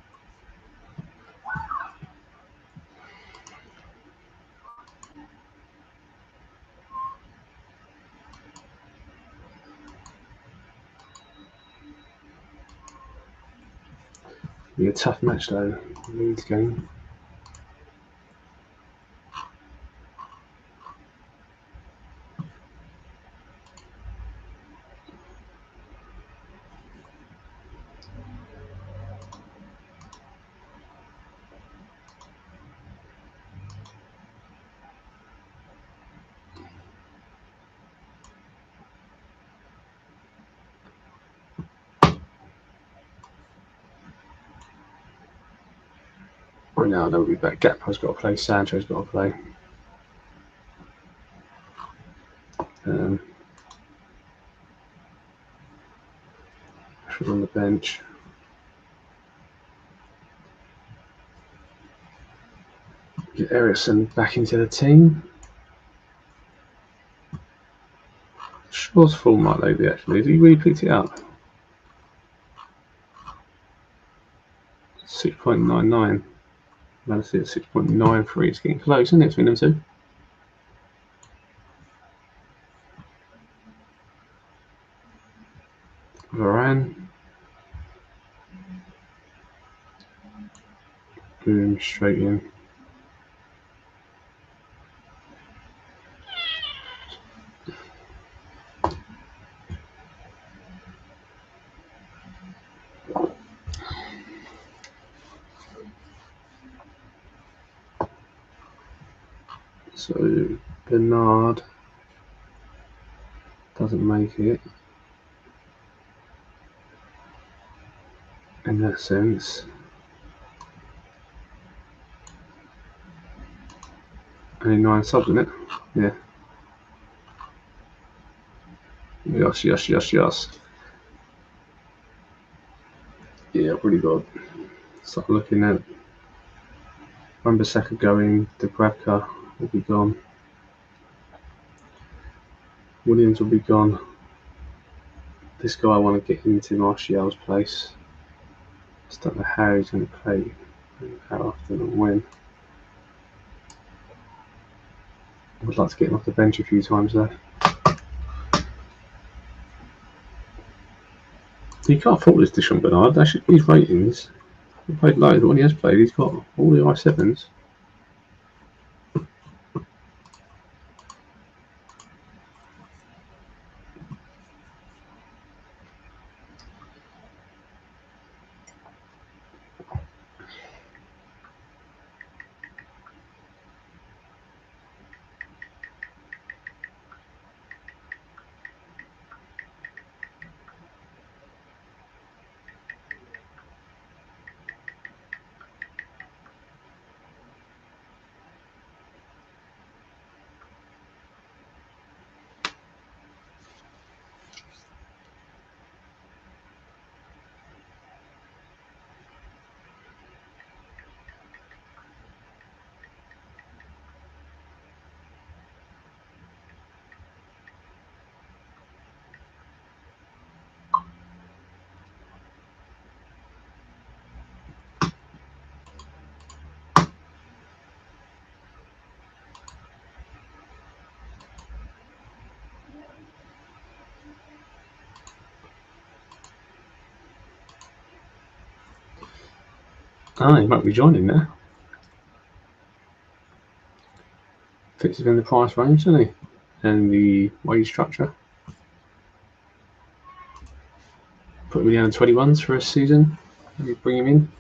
Be a tough match though, Leeds game. Ronaldo will be back. Gakpo's got to play. Sancho's got to play. On the bench. Get Ericsson back into the team. Shaw's full might lately, actually. Has he really picked it up? 6.99. Man City at 6.93. It's getting close, isn't it, between them two? Varane. Boom, straight in. So Bernard doesn't make it in that sense. Only 9 subs in it. Yeah. Yes. Yeah, I've really got to start looking at Wan-Bissaka going, Dubravka will be gone. Williams will be gone. This guy I want to get into Martial's place. Just don't know how he's going to play, how often and when. I would like to get him off the bench a few times though. You can't fault this dish on Bernard. Actually, these ratings, he played low, but when he has played, he's got all the I7s. Oh, he might be joining now. Fits within the price range, doesn't he? And the wage structure. Put him down to 21s for a season. Maybe bring him in.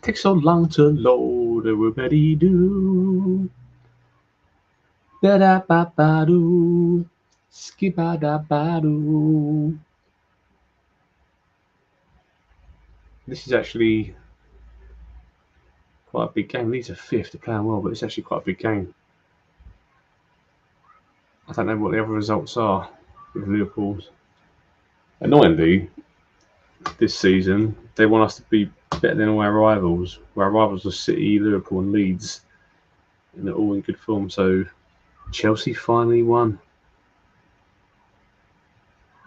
Takes so long to load, everybody do. Ba ba ba do, skippa da ba do. This is actually quite a big game. Leeds are 5th, they're playing well, but it's actually quite a big game. I don't know what the other results are with Liverpool's. Annoyingly, this season, they want us to be better than all our rivals. Our rivals are City, Liverpool and Leeds. And they're all in good form. So Chelsea finally won.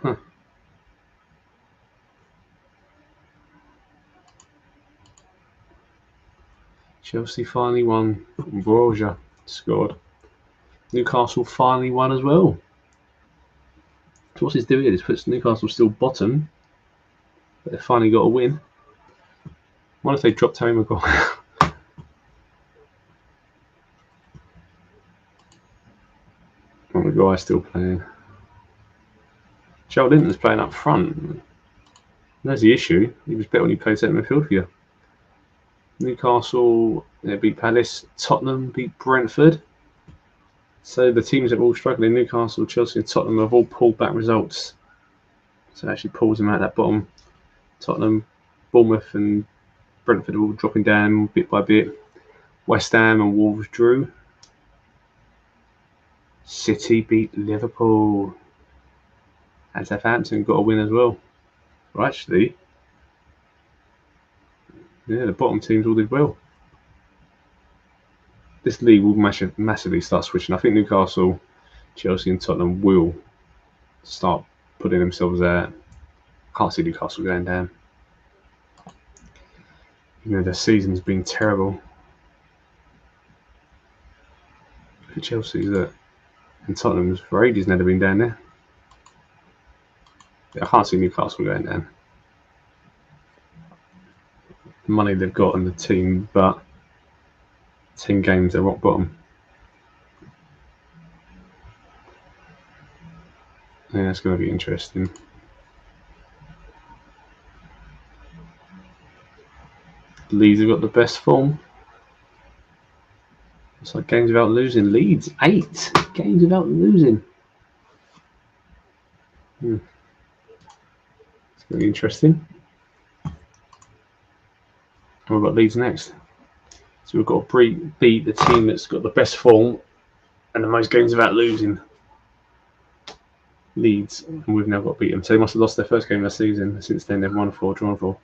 Huh. Chelsea finally won. Broja scored. Newcastle finally won as well. So what's he's doing is puts Newcastle still bottom. But they finally got a win. What if they dropped Harry Maguire? Maguire's still playing. Joe Linton's playing up front. There's the issue. He was better when he played centre midfield for you. Newcastle beat Palace. Tottenham beat Brentford. So the teams that are all struggling, Newcastle, Chelsea and Tottenham, have all pulled back results. So it actually pulls them out that bottom. Tottenham, Bournemouth and Brentford are all dropping down bit by bit. West Ham and Wolves drew. City beat Liverpool. And Southampton got a win as well. Well, actually, the bottom teams all did well. This league will massively start switching. I think Newcastle, Chelsea and Tottenham will start putting themselves out. Can't see Newcastle going down. Their season's been terrible. For Chelsea's and Tottenham's for ages never been down there. I can't see Newcastle going down. The money they've got in the team, but 10 games they're rock bottom. I think that's going to be interesting. Leeds have got the best form. It's like games without losing. Leeds 8 games without losing. It's going to be interesting. We've got Leeds next. So we've got to beat the team that's got the best form and the most games without losing. Leeds, and we've now got to beat them. So they must have lost their first game of the season. Since then, they've won 4, drawn 4.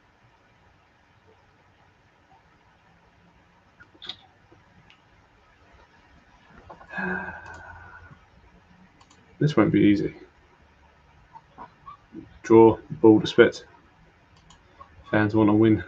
This won't be easy. Draw, ball to spit. Fans want to win.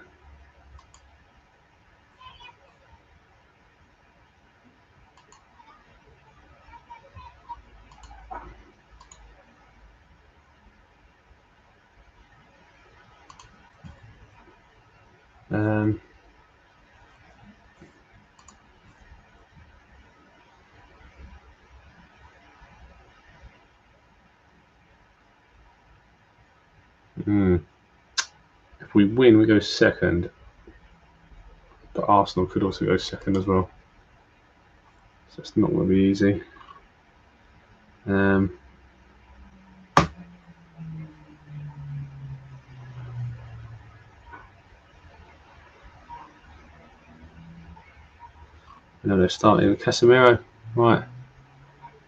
If we win, we go second. But Arsenal could also go second as well. So it's not going to be easy. I know they're starting Casemiro. Right.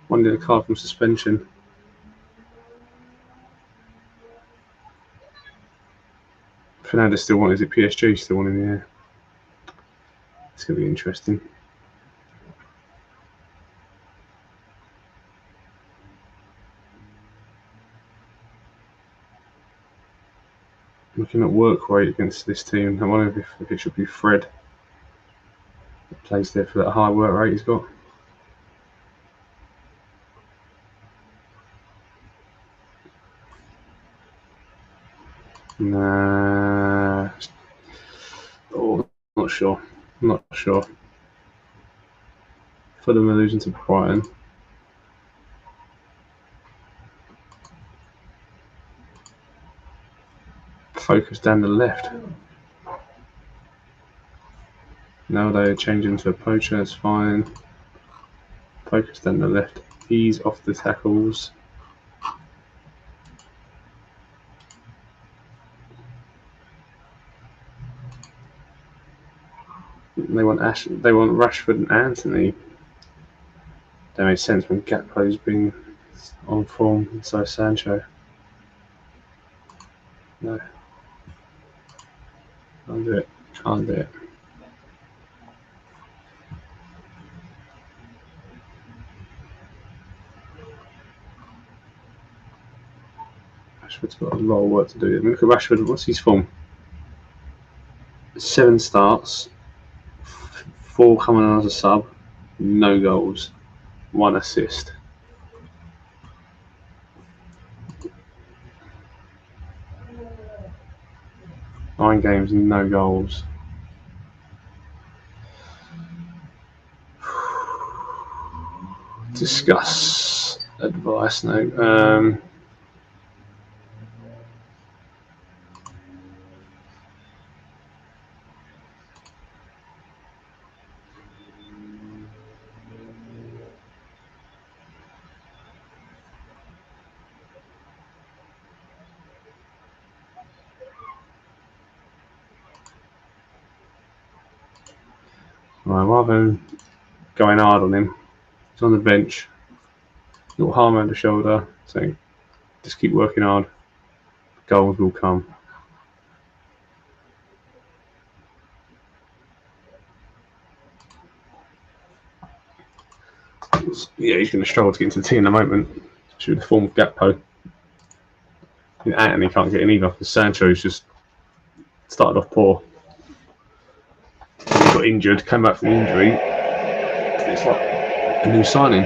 One did a card from suspension. Fernandes still won. Is it PSG still won in the air? It's going to be interesting. Looking at work rate against this team, I wonder if it should be Fred that plays there for that high work rate he's got. Nah. Oh, not sure. Not sure. Fulham are losing to Brighton. Focus down the left. Now they're changing to a poacher, that's fine. Focus down the left. Ease off the tackles. They want Rashford and Anthony. That makes sense when Gakpo's been on form, and so Sancho. No. Can't do it. Can't do it. Rashford's got a lot of work to do. Look at Rashford. What's his form? 7 starts, 4 coming on as a sub, no goals, 1 assist. Nine games, no goals. Discuss advice. No. Right, rather than going hard on him, he's on the bench. Little harm around the shoulder, saying, just keep working hard. Goals will come. Yeah, he's going to struggle to get into the team in the moment, especially with the form of Gakpo. Anthony can't get in either because Sancho's just started off poor. He got injured, came back from injury. It's like a new signing.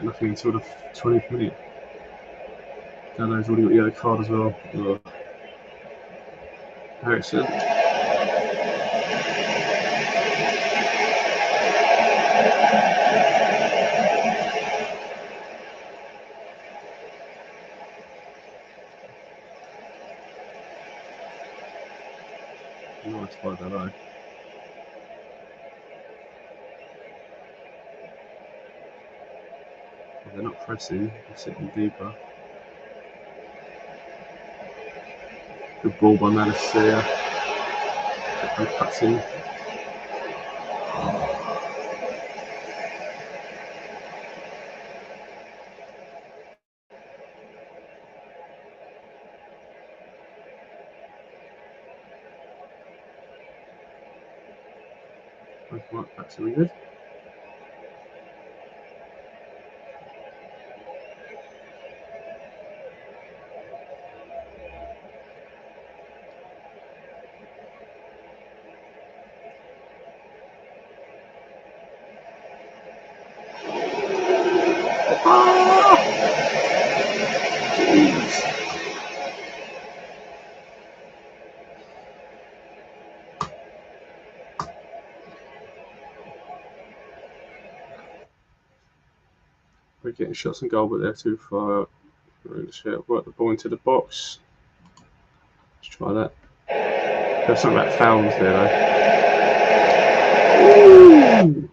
Nothing until the 20th minute. Dano's already got a yellow card as well. Ericsson. Nice by Dano. They're not pressing, they're sitting deeper. Good ball by Malacia. Good cuts in. Right, that's really good. We're getting shots on goal, but they're too far out. Work the ball into the box. Let's try that. There's something about fouls there, though. Ooh.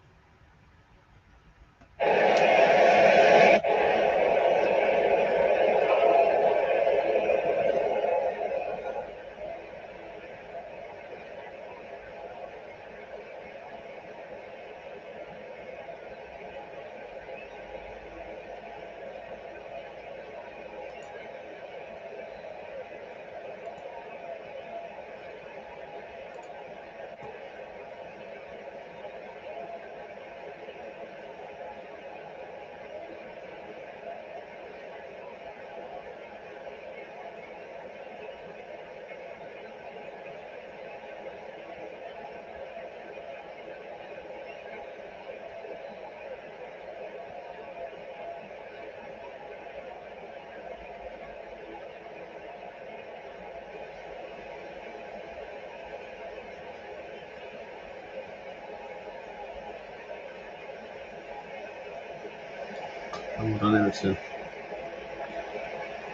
Well done, Ericsson.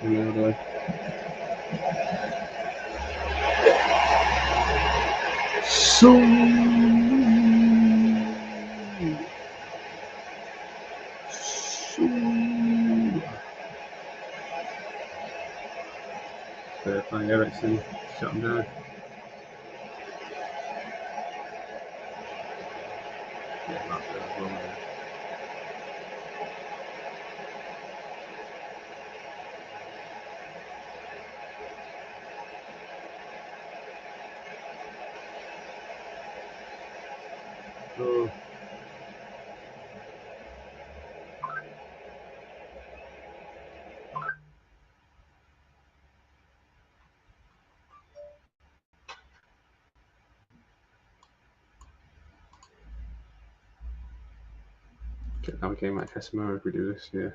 Ronaldo. Fair play, Ericsson. Shut him down. Yeah, not there as well, man. Oh. Get another game like Casemiro if we do this, yeah.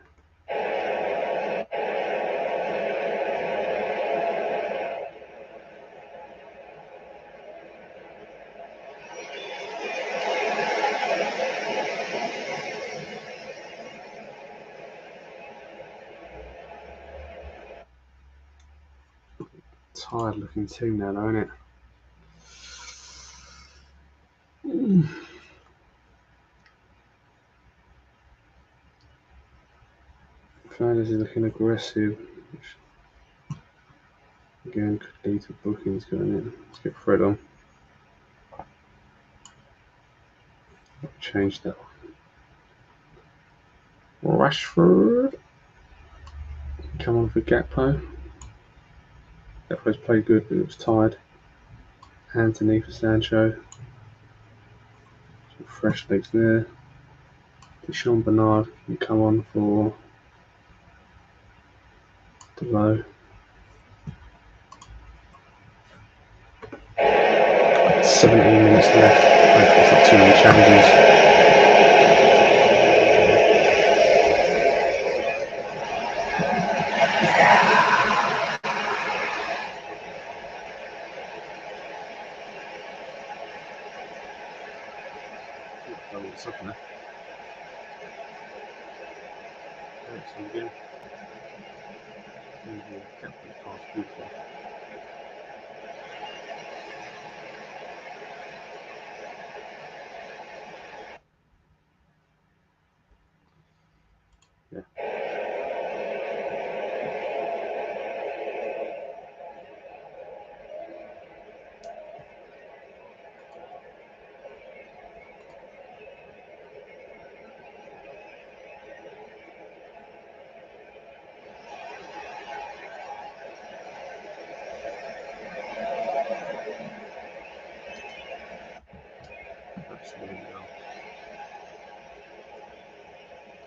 Tired looking team now, though, isn't it? Flanders is looking aggressive, which again could lead to bookings going in. Let's get Fred on. Change that. Rashford. Come on for Gakpo. Gakpo's played good, but it was tired. Anthony for Sancho. Some fresh legs there. Deshaun Bernard can come on for Delo. 17 minutes left. Hopefully it's not too many challenges. Again. Yeah.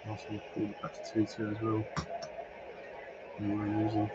Arsenal pulled it back to 2-2 as well. And we're using.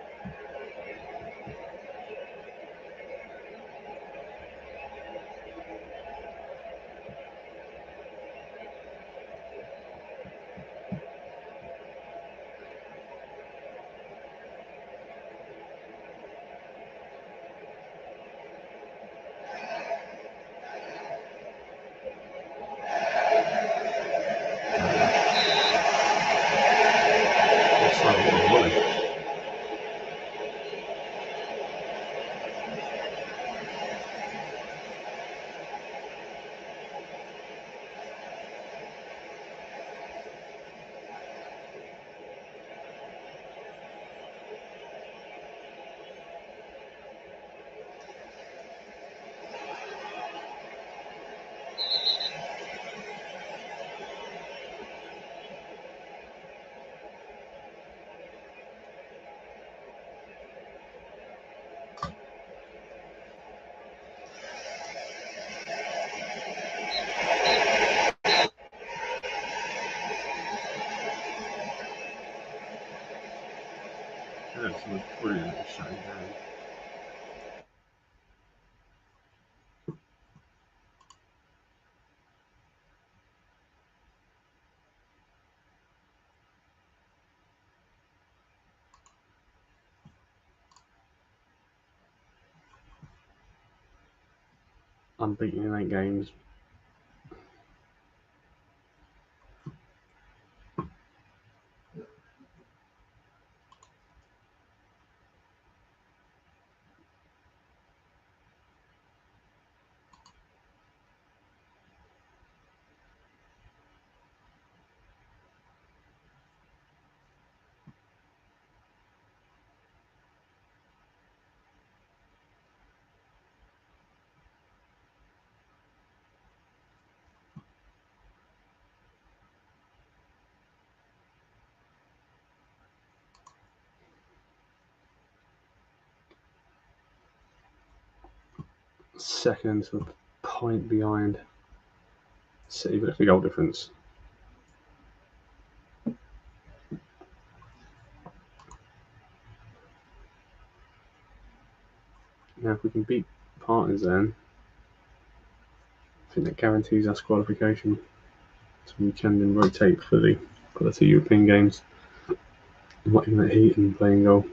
It was brilliant at shutting down. Unbeaten in 8 games. Second, to a point behind City, but it's a goal difference. Now, if we can beat Partizan, I think that guarantees us qualification, so we can then rotate for the quality European games. Not even that heat and playing goal.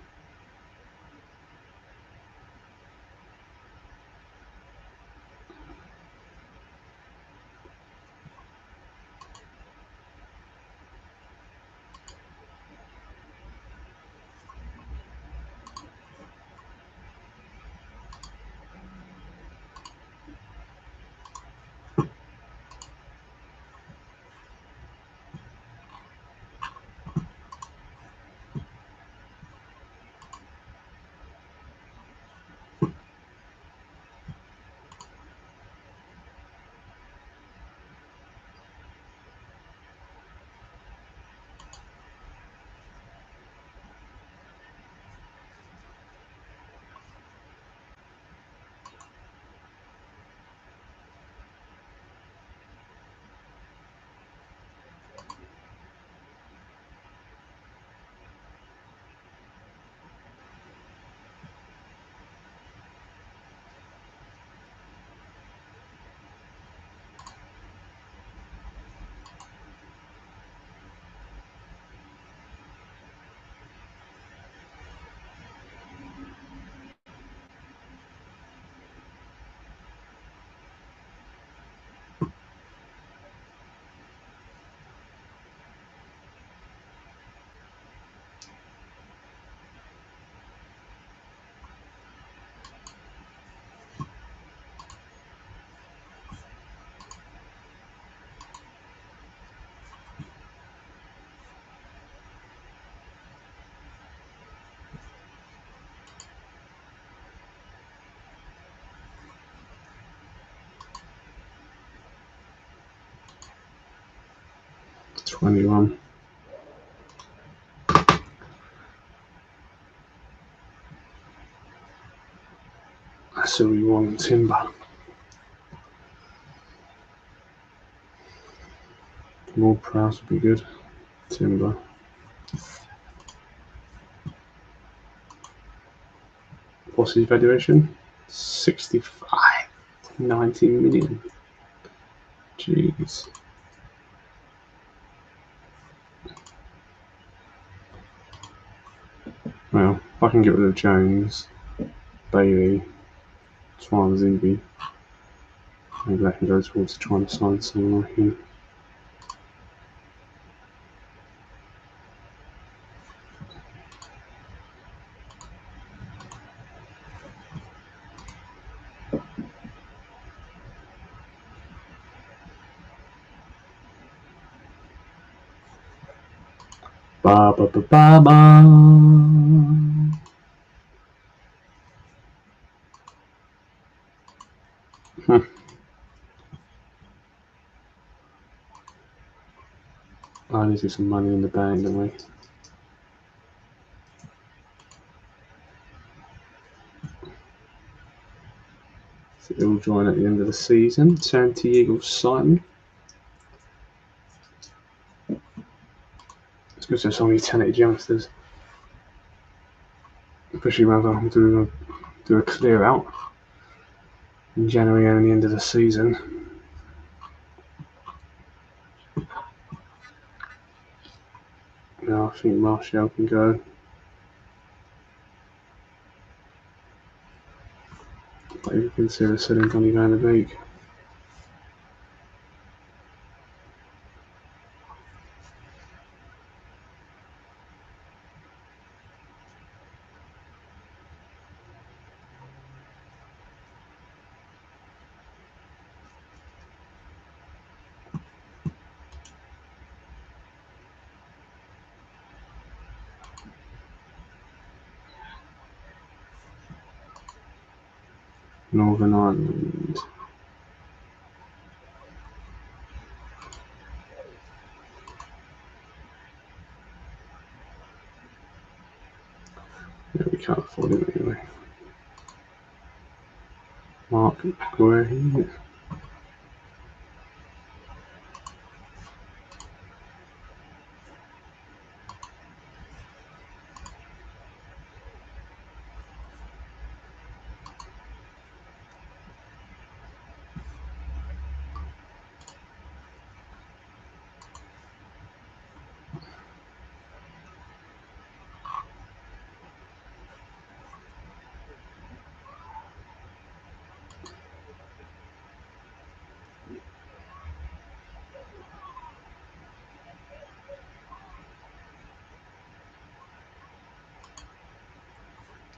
21. That's all we want, timber. More prowess would be good. Timber. What's his valuation? 65. 19 million. Jeez. Well, if I can get rid of Jones, Bailey, Swansea, maybe I can go towards trying to sign someone like him. Ba ba ba ba ba. I need to get some money in the bank, don't we? So it will join at the end of the season. Turn to Eagles sign. It's good to have so many talented youngsters. Especially when I'm doing a clear out in January and the end of the season. Now I think Martial can go. But you can see the selling Donny Van der Beek. Northern Ireland. Yeah, we can't afford him anyway. Mark, where he is.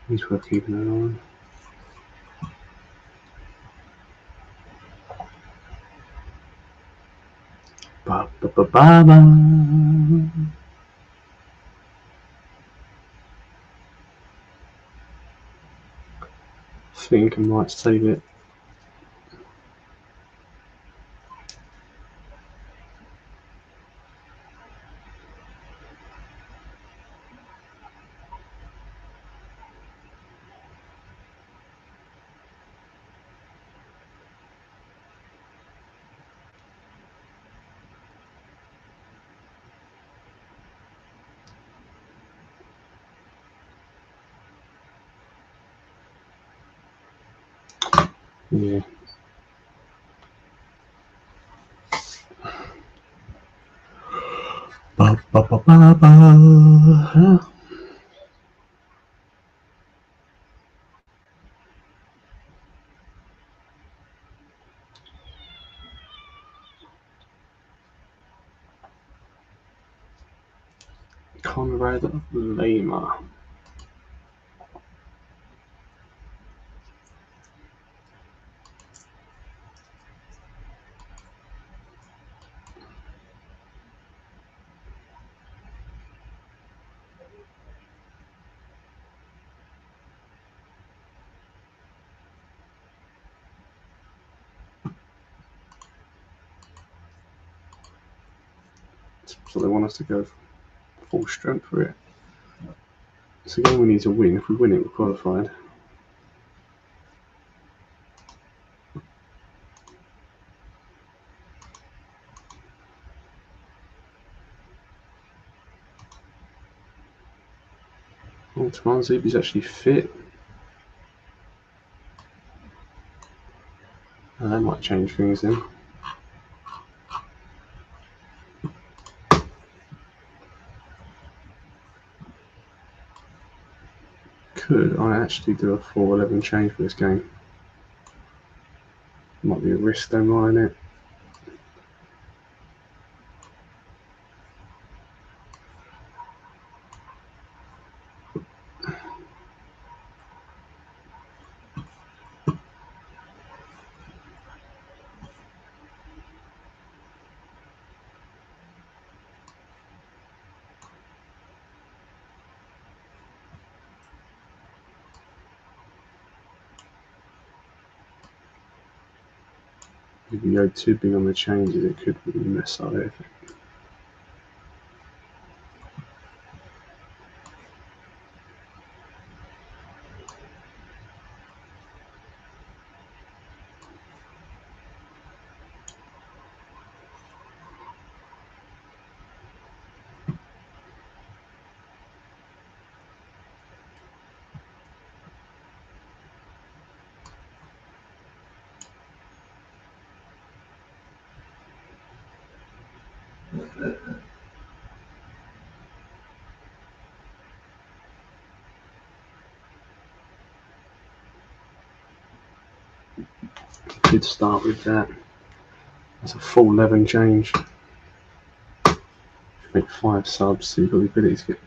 He's worth keeping an eye on. Ba ba ba ba ba. I think I might save it. Yeah. Ba ba ba ba ba. Conrad Lima. it, so they want us to go full strength for it. So again, we need to win. If we win it, we're qualified. Oh, Tuanzebe's actually fit. That might change things then. Could I actually do a 4-11 change for this game? Might be a risk though, mightn't it? If you go too big on the changes, it could really mess up everything. Did start with that. That's a full 11 change. Make 5 subs, so you've got the ability to get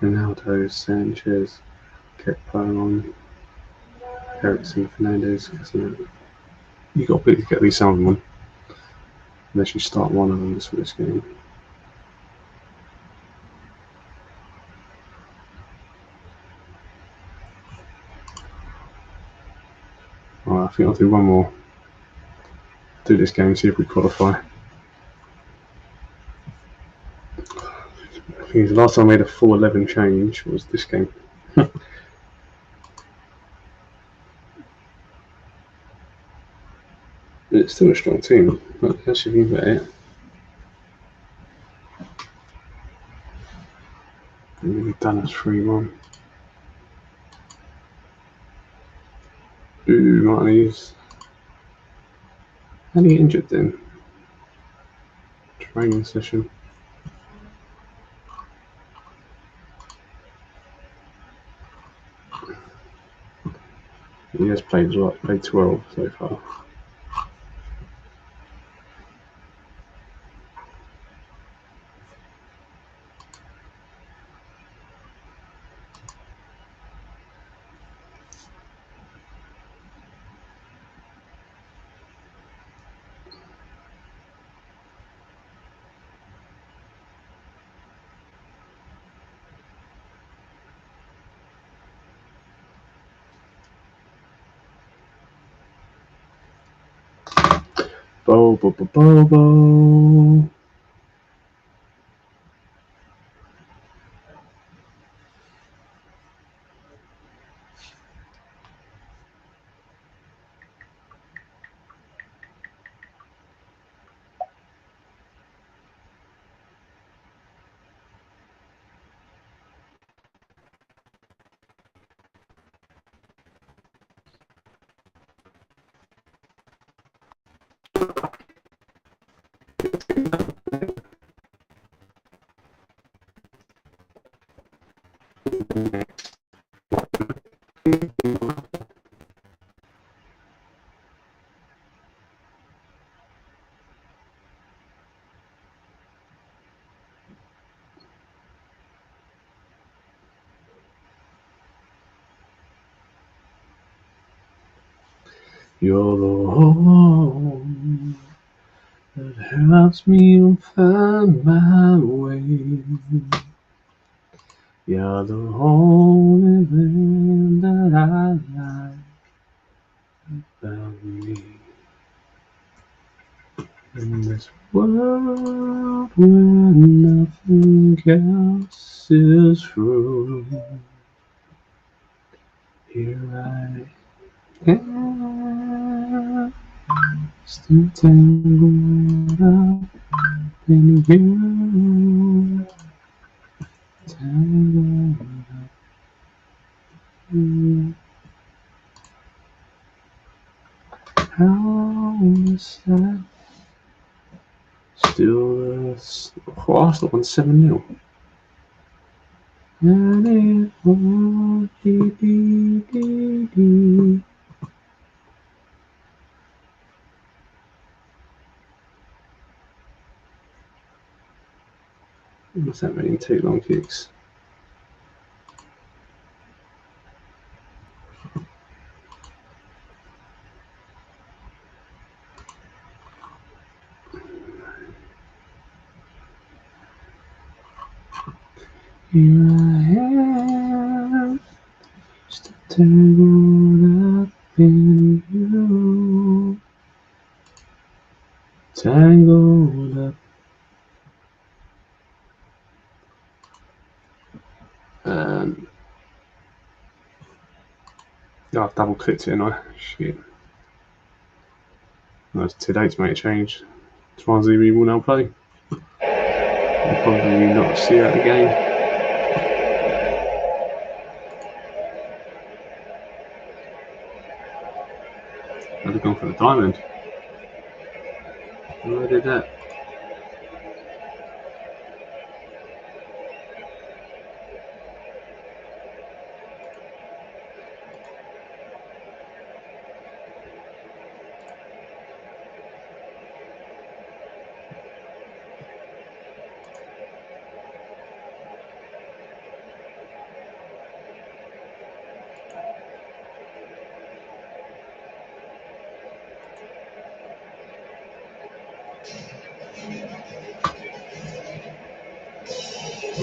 Ronaldo, Sanchez, Kepa on, Ericsson, Fernandez. You've got the ability to get at least some of them, unless you start one of them for this game. Alright, I think I'll do one more. Do this game, see if we qualify. I think the last time I made a 4-11 change was this game. It's still a strong team, but that should be better. We've done a 3-1. Ooh, Martinez. How did he get injured then? Training session. He has played 12 so far. Bo, bo, bo, bo, bo. You're the home that helps me find my way. You're the only thing that I like about me. this world where nothing else is true. Here I am, still tangled up in you. Tangled up in you. How is that? Still, Arsenal won 7-0. And it won't be. What's that mean? 2 long kicks. Here I am, still tangled up in you. Tangled up. Oh, I've double clicked it, and I shit. That's 2 dates, mate. Change. Swansea we will now play. We'll probably not see that again. I'd have gone for the diamond. Why did that?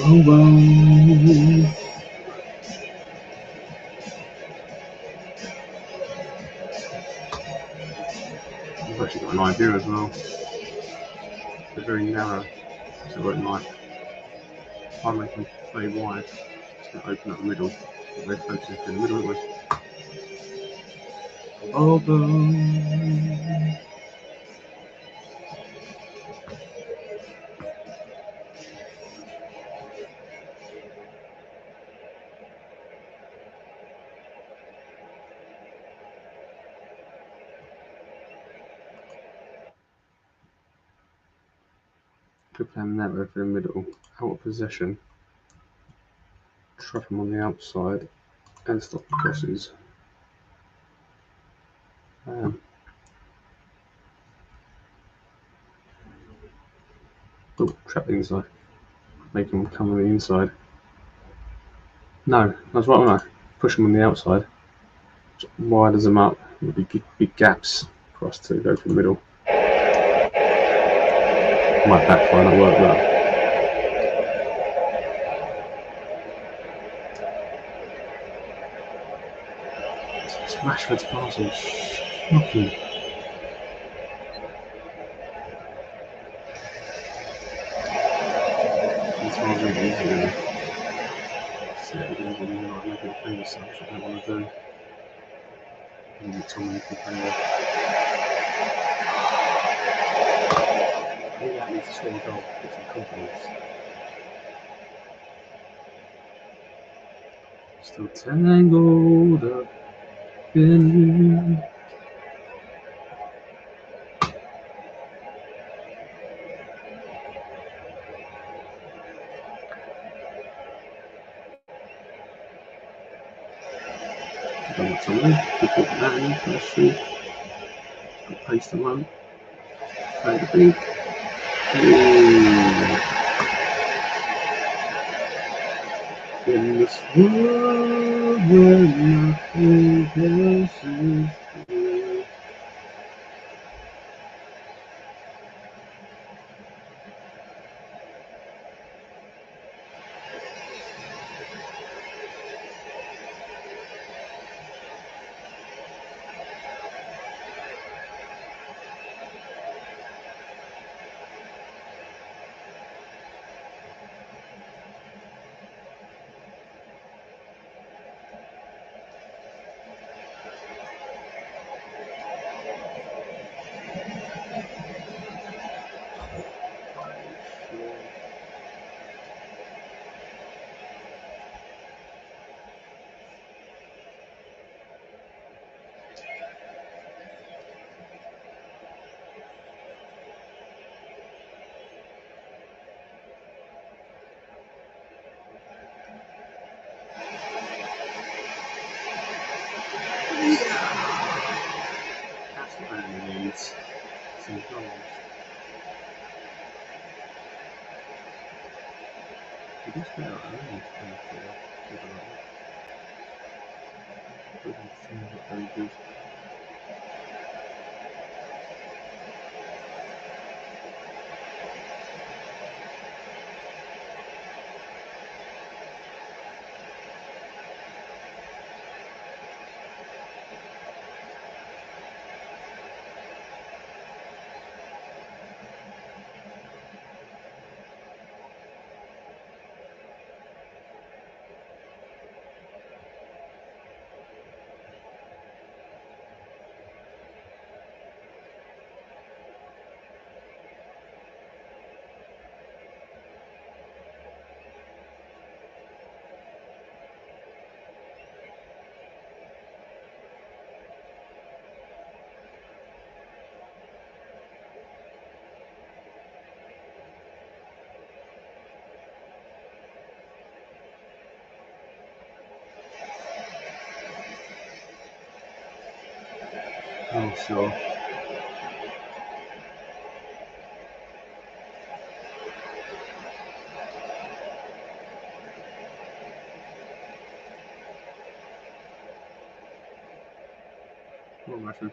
Oh well. I've actually got an idea as well. They're very narrow, so it won't like. If I make them play wide, it's going to open up the middle. They're focusing through the middle, aren't they? Oh well. Could play them narrow through the middle, out of possession. Trap them on the outside and stop the crosses. Trap the inside. Make them come on the inside. No, that's right, won't I? Push them on the outside. Just widens them up. There'll be big gaps for us to go through the middle. Might backfire, not work well. Rashford's pass is shocking. It's not really easy, really. So, I'm going to make it a famous stuff, which I don't want to do. And someone can play there. All that needs to score a goal, get some confidence. Still tangled up in you. Done something. Good ball man, first shoot. Got pace to run. Play the big. In this world where nothing else is true. It does feel like I really very good. Oh, sure. Oh, mushroom.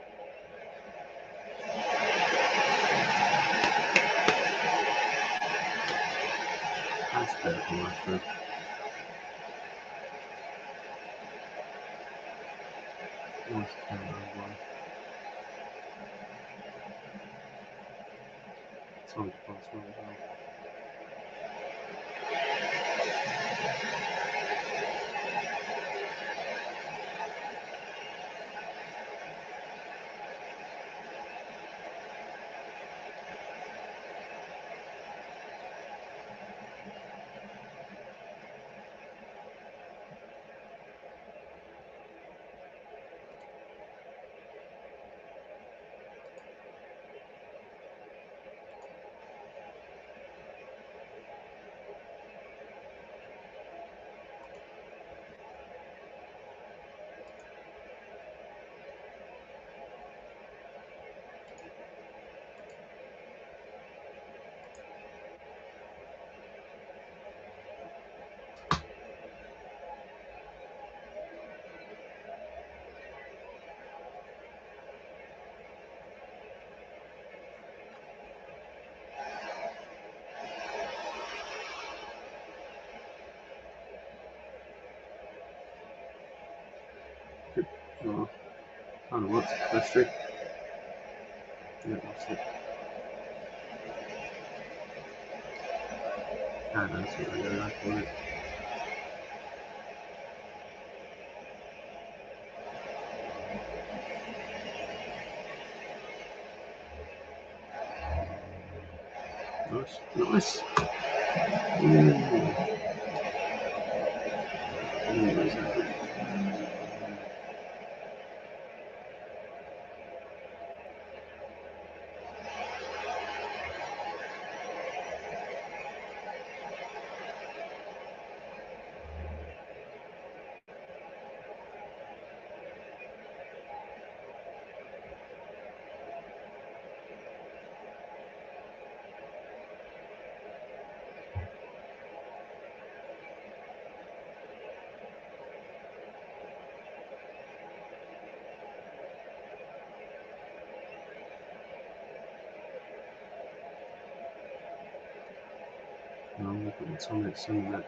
That's better for mushroom. Nice camera one. It's on the pass one as well. Good. Oh, kind of works. That's true. Yeah, that's it. Ah, that's what I really like for it. Nice. Nice. No, I'm looking at some of it, some of that.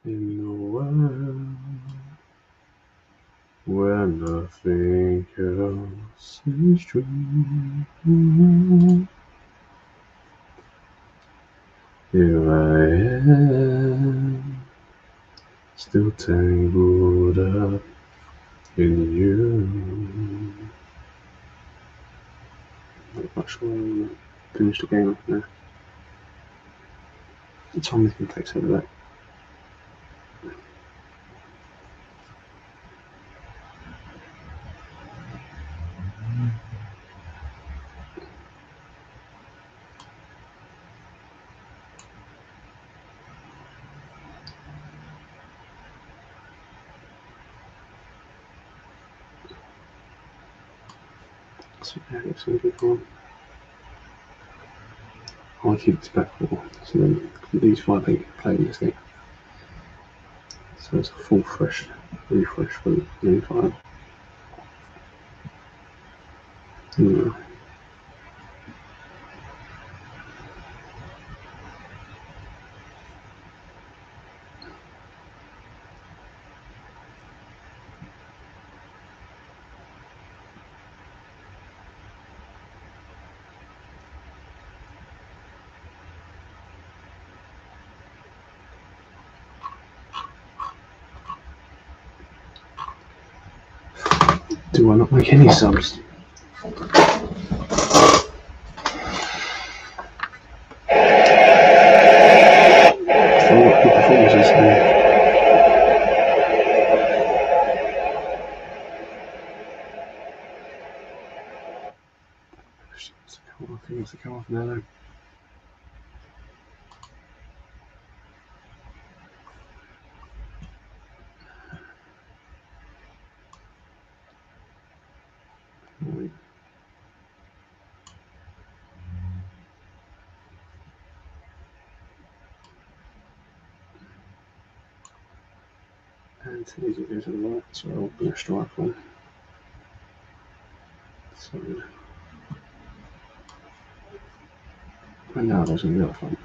In the world where nothing else is true, here I am, still tangled up in you. Not sure when I finished the game off now. Tommy can take some of that. So yeah, get some good one. I keep this back for so then these 5 people playing this thing. So it's a full fresh refresh for the new file. Yeah. Do I not make any subs? I've got good performances here. I think it's a come off now though. Right. And these are to the right, so I'll put a strike one. So, and now there's on the other front.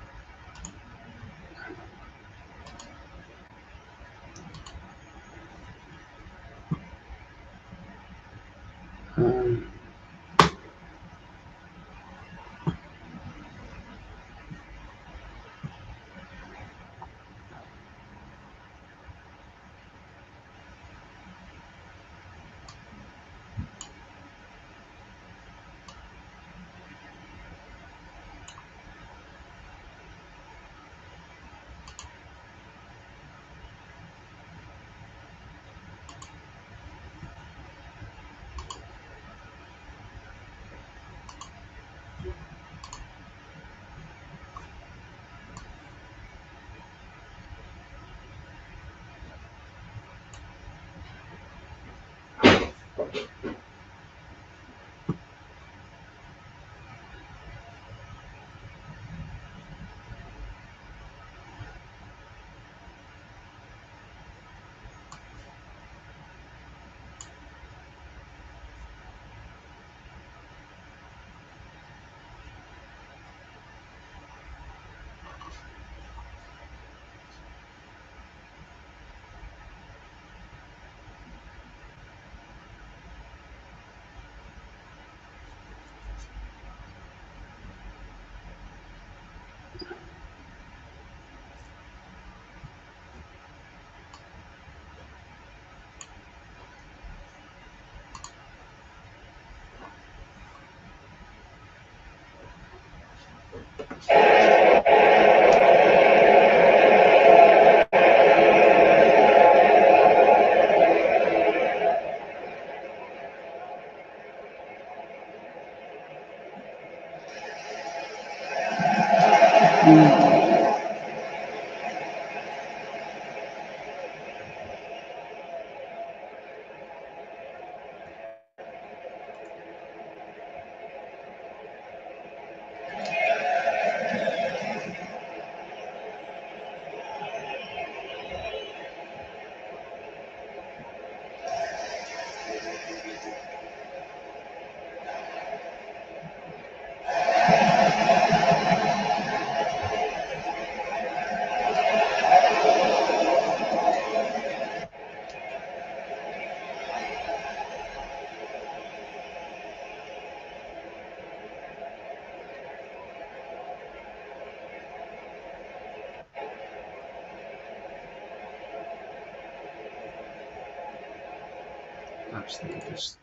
Absolutely just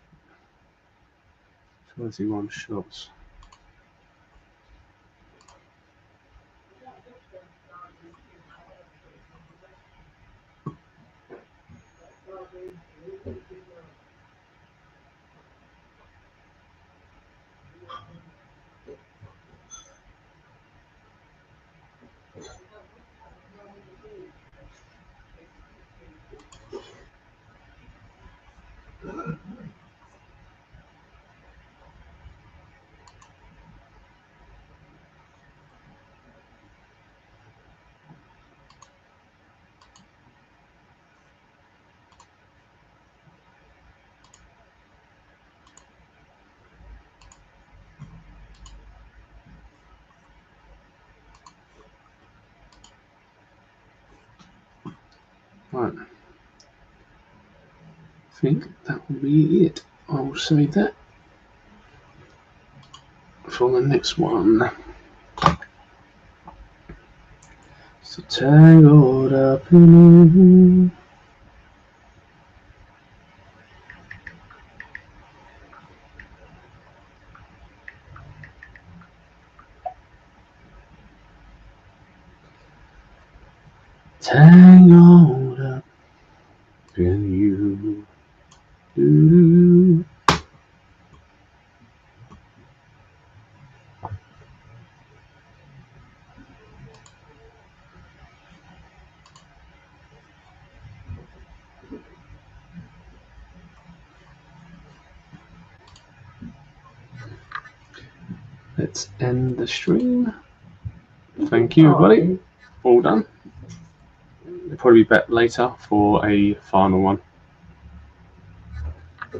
21 shots. Right. I think that will be it. I will save that for the next one. So tangled up in you. Tangled up in you. Doo-doo. Let's end the stream. Thank you, everybody. All done. It'll probably be back later for a final one.